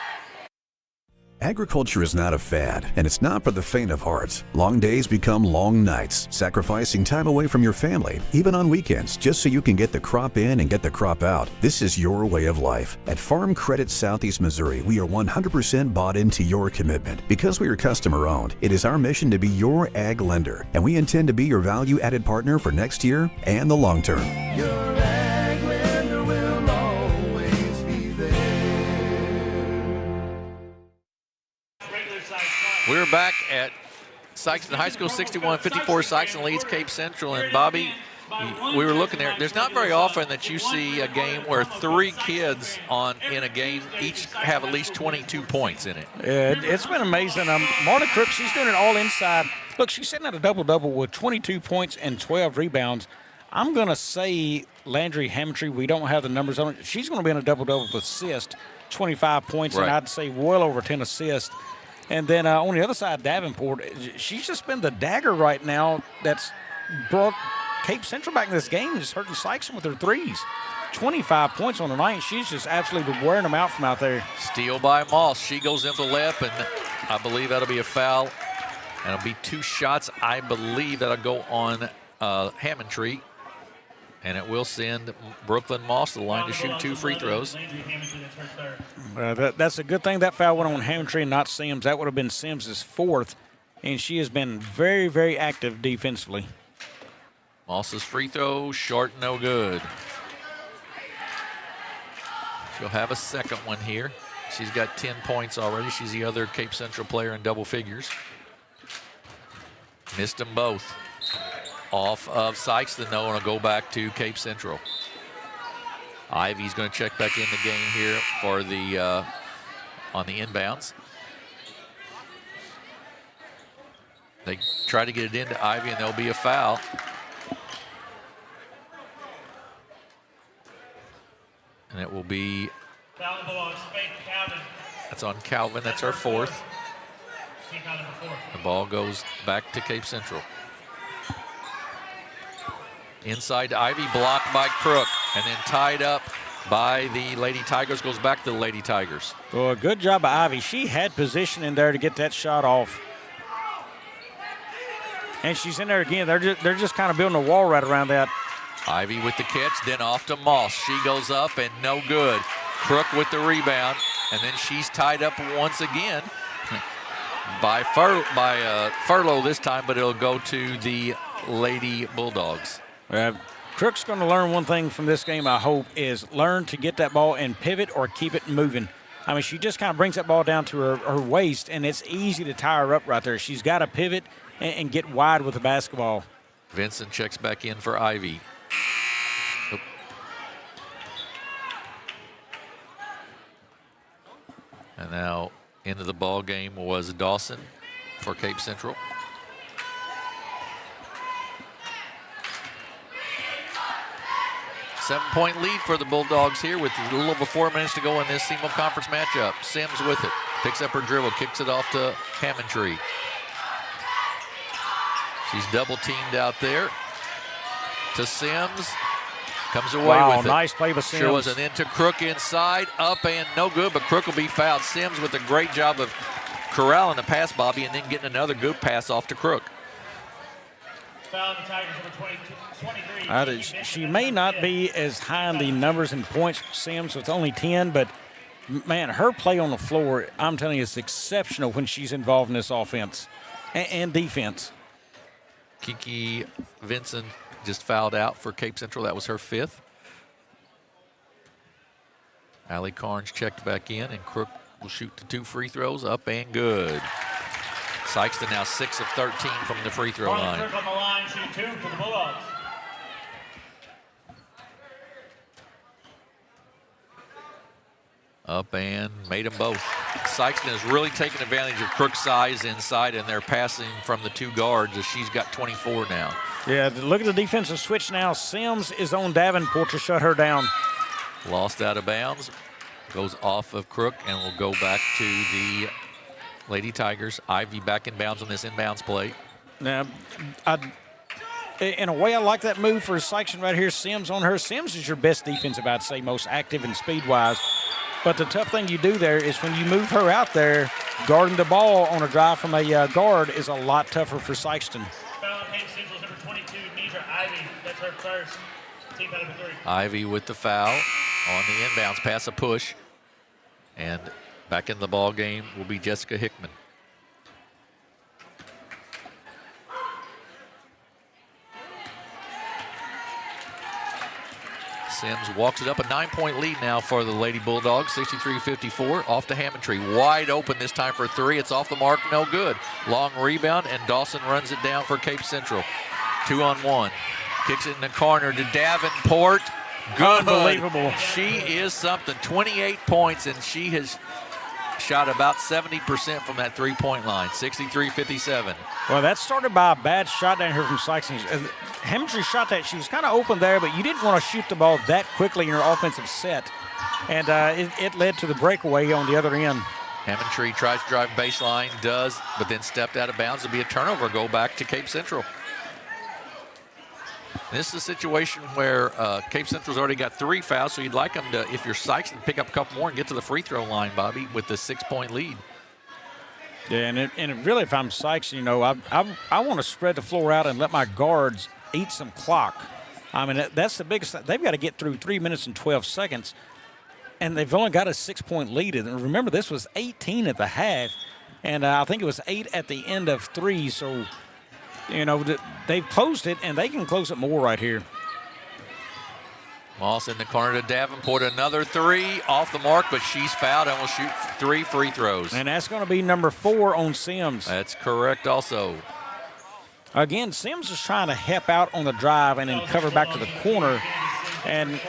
Agriculture is not a fad, and it's not for the faint of heart. Long days become long nights, sacrificing time away from your family, even on weekends, just so you can get the crop in and get the crop out. This is your way of life. At Farm Credit Southeast Missouri, we are 100% bought into your commitment. Because we are customer-owned, it is our mission to be your ag lender, and we intend to be your value-added partner for next year and the long term. Your ag lender will always be there. We're back at Sikeston High School, 61-54. Sikeston leads Cape Central. And Bobby, we were looking there. There's not very often that you see a game where 3 kids in a game each have at least 22 points in it. Yeah, it's been amazing. Marta Crook, she's doing it all inside. Look, she's sitting at a double-double with 22 points and 12 rebounds. I'm going to say Landry Hamiltree, we don't have the numbers on it. She's going to be in a double-double with assists, 25 points, right, and I'd say well over 10 assists. And then on the other side, Davenport, she's just been the dagger right now that's brought Cape Central back in this game, just hurting Sikeston with her threes. 25 points on the night. She's just absolutely wearing them out from out there. Steal by Moss. She goes in for the layup, and I believe that'll be a foul. And it'll be 2 shots. I believe that'll go on Hamiltree. And it will send Brooklyn Moss to the line to shoot 2 free throws. That's a good thing that foul went on Hamiltree and not Sims. That would have been Sims' 4th, and she has been very, very active defensively. Moss's free throw, short, no good. She'll have a second one here. She's got 10 points already. She's the other Cape Central player in double figures. Missed them both. Off of Sikeston, though, and will go back to Cape Central. Ivy's going to check back in the game here for the on the inbounds. They try to get it into Ivy, and there'll be a foul. And it will be, that's on Calvin. That's her 4th. The ball goes back to Cape Central. Inside to Ivy, blocked by Crook, and then tied up by the Lady Tigers. Goes back to the Lady Tigers. Well, good job by Ivy. She had position in there to get that shot off. And she's in there again. They're just kind of building a wall right around that. Ivy with the catch, then off to Moss. She goes up and no good. Crook with the rebound, and then she's tied up once again by Furlow this time, but it'll go to the Lady Bulldogs. Crook's going to learn one thing from this game, I hope, is learn to get that ball and pivot or keep it moving. I mean, she just kind of brings that ball down to her waist, and it's easy to tie her up right there. She's got to pivot and get wide with the basketball. Vincent checks back in for Ivy. Oop. And now into the ball game was Dawson for Cape Central. Seven-point lead for the Bulldogs here with a little over 4 minutes to go in this SEMO Conference matchup. Sims with it. Picks up her dribble, kicks it off to Hamiltree. She's double-teamed out there to Sims. Comes away with it. Nice play by Sims. Sure was an into Crook inside, up and no good, but Crook will be fouled. Sims with a great job of corralling the pass, Bobby, and then getting another good pass off to Crook. Foul the Tigers number 23. She may not be as high in the numbers and points, Sims, with only 10, but, man, her play on the floor, I'm telling you, is exceptional when she's involved in this offense and defense. Kiki Vincent just fouled out for Cape Central. That was her 5th. Allie Carnes checked back in, and Crook will shoot the 2 free throws, up and good. Sikeston now 6 of 13 from the free throw line. Crook on the line, shoot 2 for the Bulldogs. Up and made them both. Sikeston has really taken advantage of Crook's size inside, and they're passing from the 2 guards as she's got 24 now. Yeah, look at the defensive switch now. Sims is on Davenport to shut her down. Lost out of bounds. Goes off of Crook and will go back to the Lady Tigers. Ivy back in bounds on this inbounds play. Now, in a way, I like that move for Sikeston right here. Sims on her. Sims is your best defensive, I'd say, most active and speed-wise. But the tough thing you do there is when you move her out there, guarding the ball on a drive from a guard is a lot tougher for Sikeston. Foul on Cape Central's number 22, Nidra Ivy. That's her first. Team foul number 3. Ivy with the foul on the inbounds pass, a push. And back in the ball game will be Jessica Hickman. Sims walks it up, a 9-point lead now for the Lady Bulldogs, 63-54. Off to Hammondtree, wide open this time for 3. It's off the mark, no good. Long rebound, and Dawson runs it down for Cape Central. 2-on-1, kicks it in the corner to Davenport. Good. Unbelievable. She is something, 28 points, and she has shot about 70% from that three-point line, 63-57. Well, that started by a bad shot down here from Sikeston. Hammondtree shot that. She was kind of open there, but you didn't want to shoot the ball that quickly in your offensive set. And it led to the breakaway on the other end. Hammondtree tries to drive baseline, does, but then stepped out of bounds. It'll be a turnover, go back to Cape Central. This is a situation where Cape Central's already got 3 fouls, so you'd like them to, if you're Sikeston, pick up a couple more and get to the free throw line, Bobby, with the 6-point lead. Yeah, and really, if I'm Sikeston, you know, I want to spread the floor out and let my guards eat some clock. I mean, that's the biggest thing. They've got to get through 3 minutes and 12 seconds, and they've only got a 6-point lead. And remember, this was 18 at the half, and I think it was 8 at the end of 3, so, you know, they've closed it, and they can close it more right here. Moss in the corner to Davenport, another 3 off the mark, but she's fouled and will shoot 3 free throws. And that's going to be number 4 on Sims. That's correct also. Again, Sims is trying to help out on the drive and then cover back to the corner. And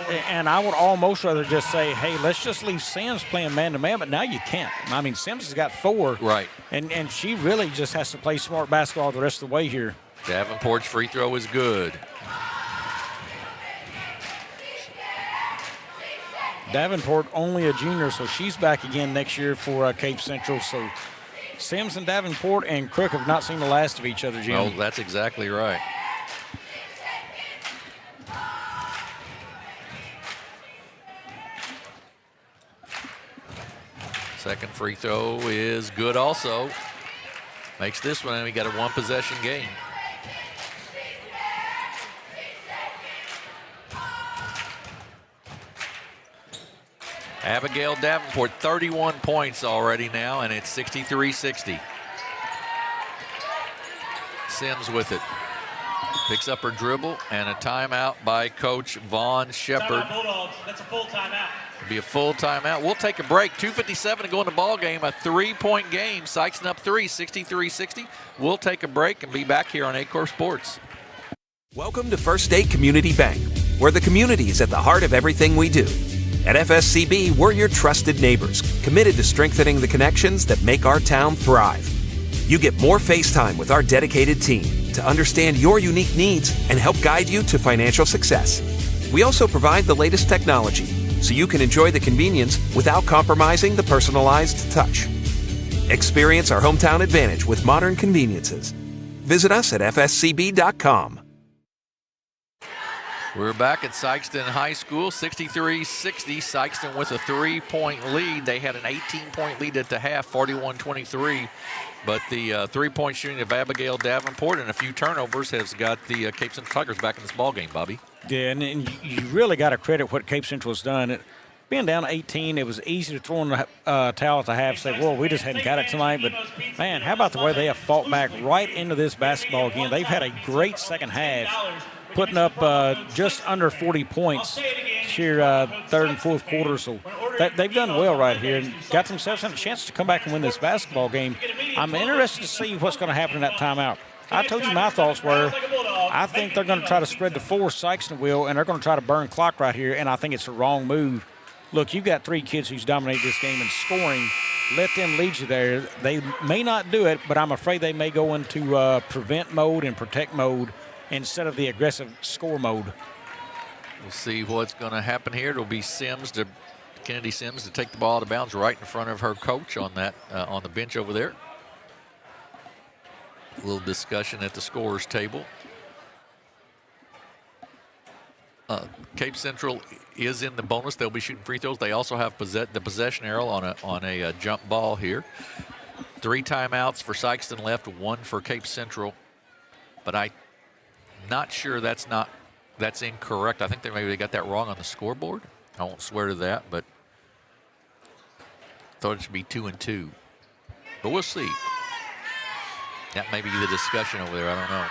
I would almost rather just say, hey, let's just leave Sims playing man-to-man, but now you can't. I mean, Sims has got 4. Right. And she really just has to play smart basketball the rest of the way here. Davenport's free throw is good. Davenport only a junior, so she's back again next year for Cape Central. So Sims and Davenport and Crook have not seen the last of each other, Jim. Oh, that's exactly right. Second free throw is good also. Makes this one, and we got a 1-possession game. Abigail Davenport, 31 points already now, and it's 63-60. Sims with it. Picks up her dribble, and a timeout by Coach Vaughn Shepard. Bulldogs. That's a full timeout. It'll be a full timeout. We'll take a break. 2:57 to go in the ball game. A 3-point game. Sikeston up 3, 63-60. We'll take a break and be back here on Aycorp Sports. Welcome to First State Community Bank, where the community is at the heart of everything we do. At FSCB, we're your trusted neighbors, committed to strengthening the connections that make our town thrive. You get more face time with our dedicated team to understand your unique needs and help guide you to financial success. We also provide the latest technology so you can enjoy the convenience without compromising the personalized touch. Experience our hometown advantage with modern conveniences. Visit us at fscb.com. We're back at Sikeston High School, 63-60. Sikeston with a 3-point lead. They had an 18-point lead at the half, 41-23. But the three-point shooting of Abigail Davenport and a few turnovers has got the Cape Central Tigers back in this ball game, Bobby. Yeah, and you really got to credit what Cape Central has done. Being down 18, it was easy to throw in the towel at the half, say, well, we just hadn't got it tonight. But, man, how about the way they have fought back right into this basketball again? They've had a great second half, putting up just under 40 points here third and fourth quarter. So they've done well right here and got themselves a chance to come back and win this basketball game. I'm interested to see what's going to happen in that timeout. I told you my thoughts were I think they're going to try to spread the floor, Sikeston will, and they're going to try to burn clock right here, and I think it's the wrong move. Look, you've got 3 kids who's dominated this game in scoring. Let them lead you there. They may not do it, but I'm afraid they may go into prevent mode and protect mode instead of the aggressive score mode. We'll see what's going to happen here. It'll be Kennedy Sims to take the ball out of bounds right in front of her coach on that on the bench over there. A little discussion at the scorer's table. Cape Central is in the bonus. They'll be shooting free throws. They also have the possession arrow on a jump ball here. 3 timeouts for Sikeston left, 1 for Cape Central. But I'm not sure that's incorrect. I think they got that wrong on the scoreboard. I won't swear to that, but thought it should be 2 and 2. But we'll see. That may be the discussion over there. I don't know.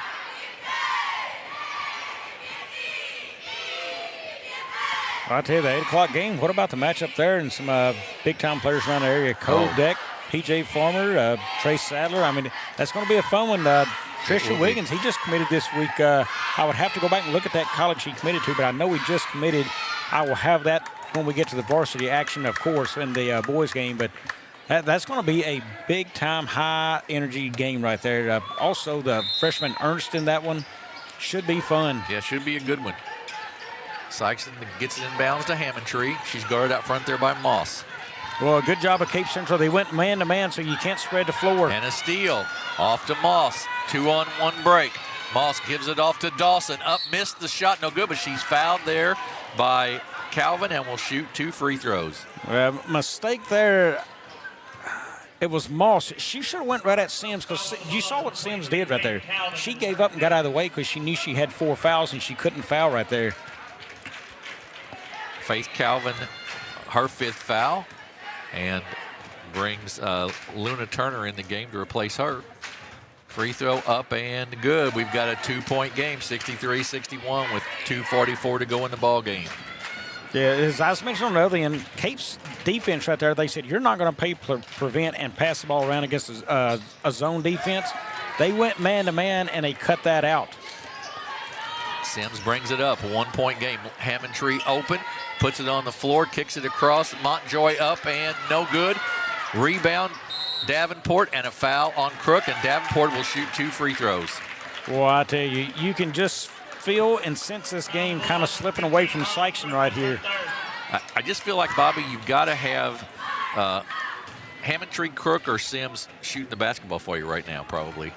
Well, I tell you, the 8 o'clock game, what about the matchup there and some big-time players around the area? Cole Deck, P.J. Farmer, Trey Sadler. I mean, that's going to be a fun one. Trisha Wiggins, he just committed this week. I would have to go back and look at that college he committed to, but I know he just committed. I will have that when we get to the varsity action, of course, in the boys game. But that's going to be a big-time, high-energy game right there. Also, the freshman Ernst in that one should be fun. Yeah, should be a good one. Sikeston gets it inbounds to Hammondtree. She's guarded out front there by Moss. Well, good job of Cape Central. They went man-to-man, so you can't spread the floor. And a steal off to Moss. 2-on-1 break. Moss gives it off to Dawson. Up, missed the shot, no good, but she's fouled there by Calvin and will shoot 2 free throws. Mistake there. It was Moss. She should have went right at Sims because you saw what Sims did right there. She gave up and got out of the way because she knew she had 4 fouls and she couldn't foul right there. Faith Calvin, her 5th foul, and brings Luna Turner in the game to replace her. Free throw up and good. We've got a 2-point game, 63-61 with 2:44 to go in the ball game. Yeah, as I was mentioning on the other end, Cape's defense right there, they said you're not going to prevent and pass the ball around against a zone defense. They went man-to-man, and they cut that out. Sims brings it up, 1-point game. Hammondtree open, puts it on the floor, kicks it across. Montjoy up and no good. Rebound, Davenport, and a foul on Crook, and Davenport will shoot 2 free throws. Well, I tell you, you can just feel and sense this game kind of slipping away from Sikeston right here. I just feel like, Bobby, you've got to have Hammondtree, Crook, or Sims shooting the basketball for you right now, probably.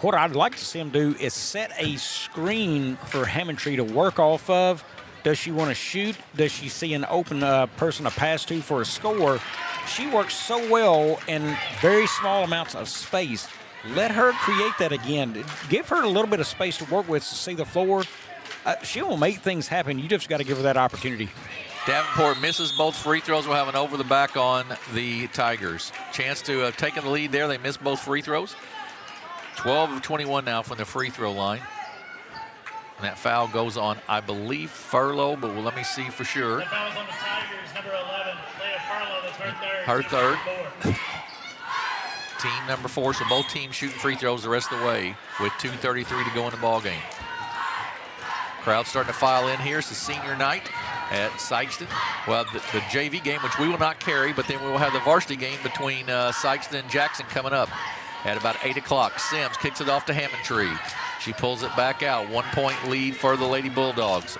What I'd like to see him do is set a screen for Hammondtree to work off of. Does she want to shoot? Does she see an open person to pass to for a score? She works so well in very small amounts of space. Let her create that again. Give her a little bit of space to work with to see the floor. She will make things happen. You just got to give her that opportunity. Davenport misses both free throws. We'll have an over the back on the Tigers. Chance to have taken the lead there. They missed both free throws. 12 of 21 now from the free throw line. And that foul goes on, I believe, Furlow, but let me see for sure. The foul's on the Tigers, number 11, Leah Furlow, that's her third. Her third. Team number 4, so both teams shooting free throws the rest of the way with 2:33 to go in the ball game. Crowd starting to file in here. It's the senior night at Sikeston. Well, the JV game, which we will not carry, but then we will have the varsity game between Sikeston and Jackson coming up at about 8 o'clock. Sims kicks it off to Hammondtree. She pulls it back out. 1-point lead for the Lady Bulldogs.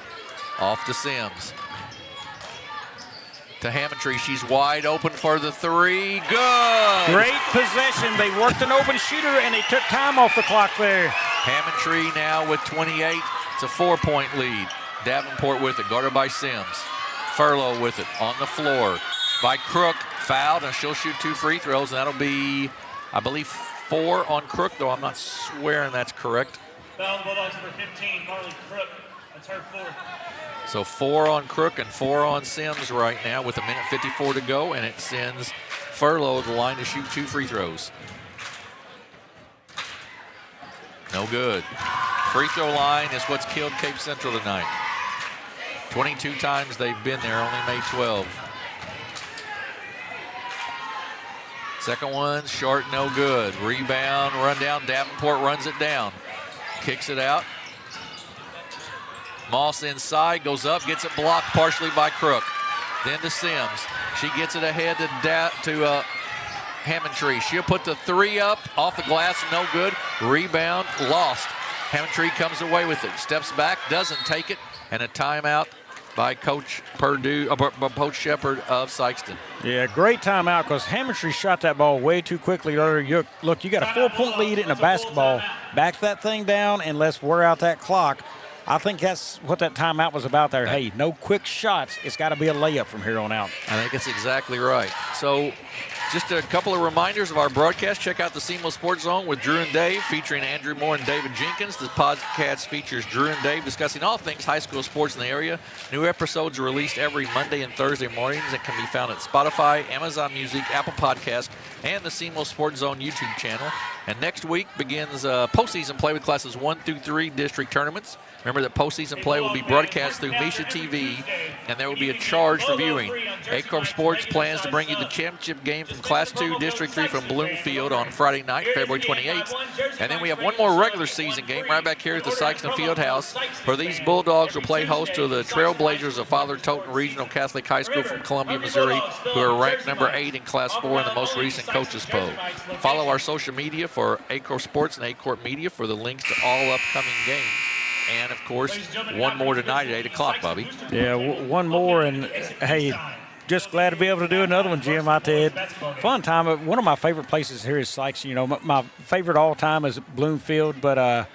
Off to Sims. To Hammondtree. She's wide open for the 3. Good! Great possession. They worked an open shooter, and they took time off the clock there. Hammondtree now with 28. It's a 4-point lead. Davenport with it, guarded by Sims. Furlow with it on the floor by Crook. Fouled, and she'll shoot 2 free throws, and that'll be, I believe, 4 on Crook, though I'm not swearing that's correct. Foul on Bulldogs number 15, Marley Crook. That's her 4. So 4 on Crook and 4 on Sims right now with 1:54 to go, and it sends Furlow to the line to shoot 2 free throws. No good. Free throw line is what's killed Cape Central tonight. 22 times they've been there, only made 12. Second one, short, no good. Rebound, run down. Davenport runs it down. Kicks it out. Moss inside, goes up, gets it blocked partially by Crook. Then to Sims. She gets it ahead to Hammondtree. She'll put the 3 up, off the glass, no good. Rebound, lost. Hammondtree comes away with it. Steps back, doesn't take it, and a timeout by Coach Shepard of Sikeston. Yeah, great timeout because Hammondtree shot that ball way too quickly earlier. Look, you got a 4-point lead in a basketball. Back that thing down and let's wear out that clock. I think that's what that timeout was about there. Hey, no quick shots. It's got to be a layup from here on out. I think it's exactly right. So just a couple of reminders of our broadcast. Check out the SEMO Sports Zone with Drew and Dave, featuring Andrew Moore and David Jenkins. This podcast features Drew and Dave discussing all things high school sports in the area. New episodes are released every Monday and Thursday mornings and can be found at Spotify, Amazon Music, Apple Podcasts, and the SEMO Sports Zone YouTube channel. And next week begins postseason play with classes 1 through 3 district tournaments. Remember that postseason play will be broadcast through Misha TV, and there will be a charge for viewing. Aycorp Sports plans to bring you the championship game from Class 2 District 3 from Bloomfield on Friday night, February 28th. And then we have one more regular season game right back here at the Sikeston Fieldhouse, where these Bulldogs will play host to the Trailblazers of Father Toten Regional Catholic High School from Columbia, Missouri, who are ranked number 8 in Class 4 in the most recent coaches poll. Follow our social media for Aycorp Sports and Aycorp Media for the links to all upcoming games. And, of course, one more tonight at 8 o'clock, Bobby. Yeah, one more. And, hey, just glad to be able to do another one, Jim. I tell you, fun time. One of my favorite places here is Sykes. You know, my favorite all time is Bloomfield, but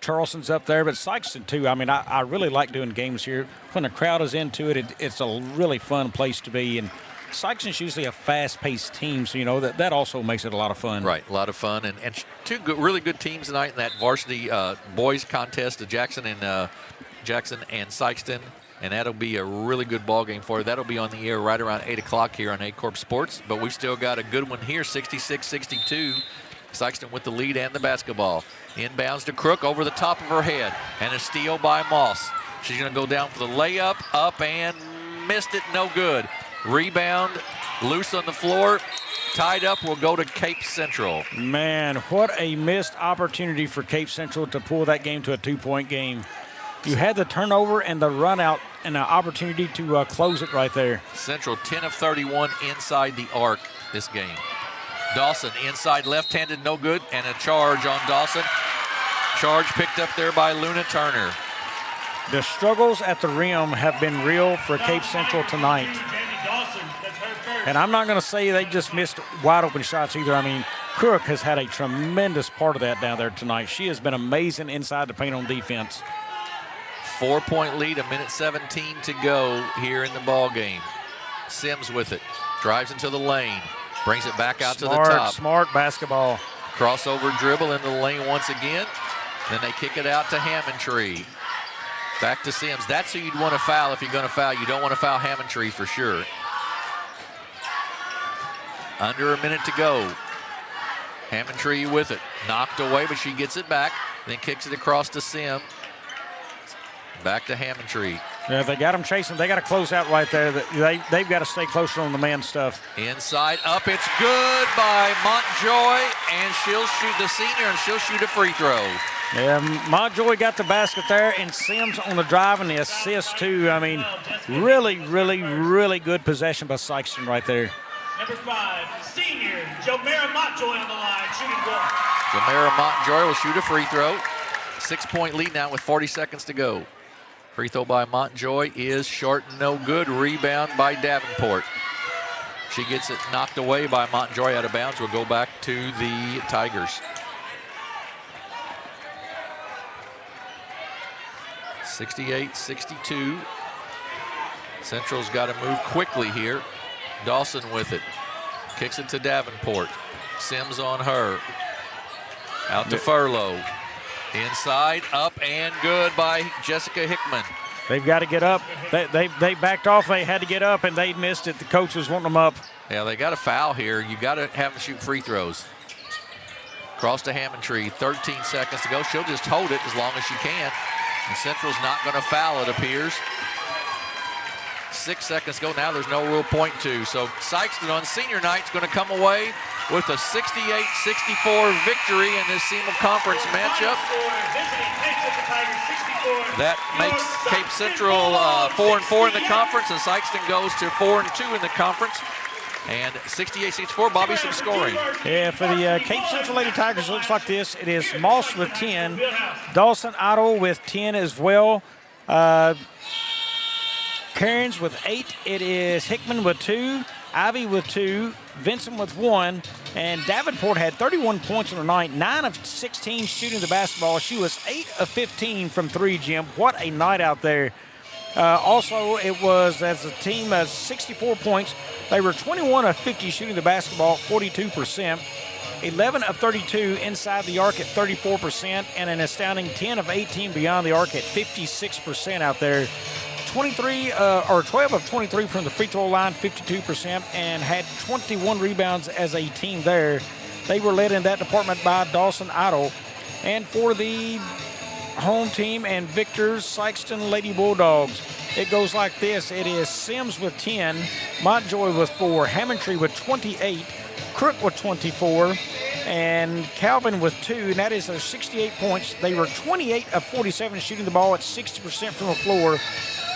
Charleston's up there. But Sikeston, too. I mean, I really like doing games here. When the crowd is into it, it's a really fun place to be. And Sikeston's usually a fast-paced team, so, you know, that also makes it a lot of fun. Right, a lot of fun. And two really good teams tonight in that varsity boys contest, the Jackson and Sikeston. And that'll be a really good ball game for you. That'll be on the air right around 8 o'clock here on Aycorp Sports. But we've still got a good one here, 66-62. Sikeston with the lead and the basketball. Inbounds to Crook over the top of her head. And a steal by Moss. She's going to go down for the layup, up and missed it, no good. Rebound, loose on the floor, tied up, will go to Cape Central. Man, what a missed opportunity for Cape Central to pull that game to a 2-point game. You had the turnover and the run out and an opportunity to close it right there. Central 10 of 31 inside the arc this game. Dawson inside left-handed, no good, and a charge on Dawson. Charge picked up there by Luna Turner. The struggles at the rim have been real for Cape Central tonight. And I'm not going to say they just missed wide open shots either. I mean, Crook has had a tremendous part of that down there tonight. She has been amazing inside the paint on defense. 4-point lead, 1:17 to go here in the ball game. Sims with it, drives into the lane, brings it back out to the top. Smart basketball. Crossover dribble into the lane once again. Then they kick it out to Hammondtree. Back to Sims. That's who you'd want to foul if you're going to foul. You don't want to foul Hammondtree for sure. Under a minute to go. Hammondtree with it. Knocked away, but she gets it back. Then kicks it across to Sim. Back to Hammondtree. Yeah, they got them chasing. They got to close out right there. They've got to stay closer on the man stuff. Inside, up, it's good by Montjoy, and she'll shoot the senior, and she'll shoot a free throw. Yeah, Montjoy got the basket there, and Sims on the drive and the assist too. I mean, really, really, really good possession by Sikeston right there. Number 5, senior Jomera Montjoy on the line, shooting one. Jomera Montjoy will shoot a free throw. 6-point lead now with 40 seconds to go. Free throw by Montjoy is short and no good. Rebound by Davenport. She gets it knocked away by Montjoy out of bounds. We'll go back to the Tigers. 68-62. Central's got to move quickly here. Dawson with it. Kicks it to Davenport. Sims on her. Out to Furlow. Inside, up, and good by Jessica Hickman. They've got to get up. They backed off. They had to get up, and they missed it. The coach was wanting them up. Yeah, they got a foul here. You got to have them shoot free throws. Cross to Hammondtree. 13 seconds to go. She'll just hold it as long as she can. And Central's not going to foul, it appears. 6 seconds to go. Now there's no real point to. So Sikeston on senior night is going to come away with a 68-64 victory in this SEMO Conference matchup. That makes Cape Central 4-4 in the conference, and Sikeston goes to 4-2 in the conference. And 68-64, Bobby, some scoring. Yeah, for the Cape Central Lady Tigers, it looks like this. It is Moss with 10, Dawson Otto with 10 as well. Cairns with 8. It is Hickman with 2. Ivy with 2, Vincent with 1, and Davenport had 31 points on the night, 9 of 16 shooting the basketball. She was 8 of 15 from 3, Jim. What a night out there. Also, it was, as a team, 64 points. They were 21 of 50 shooting the basketball, 42%. 11 of 32 inside the arc at 34%, and an astounding 10 of 18 beyond the arc at 56% out there. 12 of 23 from the free throw line, 52%, and had 21 rebounds as a team there. They were led in that department by Dawson Idle. And for the home team and victors, Sikeston Lady Bulldogs, it goes like this. It is Sims with 10, Montjoy with 4, Hammondtree with 28, Crook with 24, and Calvin with 2, and that is their 68 points. They were 28 of 47 shooting the ball at 60% from the floor,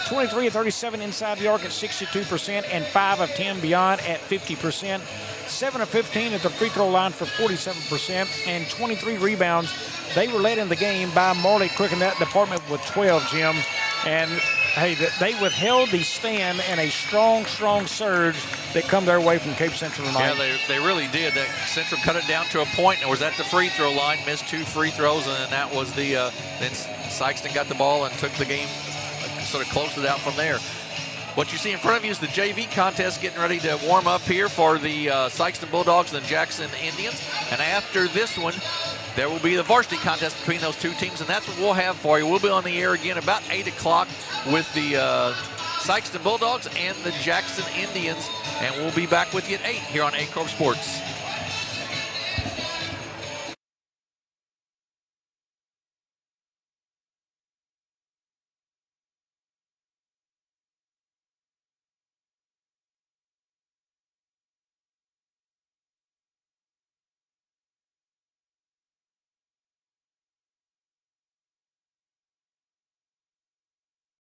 23 of 37 inside the arc at 62%, and 5 of 10 beyond at 50%. 7 of 15 at the free throw line for 47%, and 23 rebounds. They were led in the game by Marley Crook in that department with 12, Jim. And, hey, they withheld the stand and a strong, strong surge that come their way from Cape Central tonight. Yeah, they really did. Central cut it down to a point and was at the free throw line, missed 2 free throws, and then that was the then Sikeston got the ball and took the game, sort of closed it out from there. What you see in front of you is the JV contest getting ready to warm up here for the Sikeston Bulldogs and the Jackson Indians. And after this one, there will be the varsity contest between those two teams, and that's what we'll have for you. We'll be on the air again about 8 o'clock with the Sikeston Bulldogs and the Jackson Indians, and we'll be back with you at 8 here on Aycorp Sports.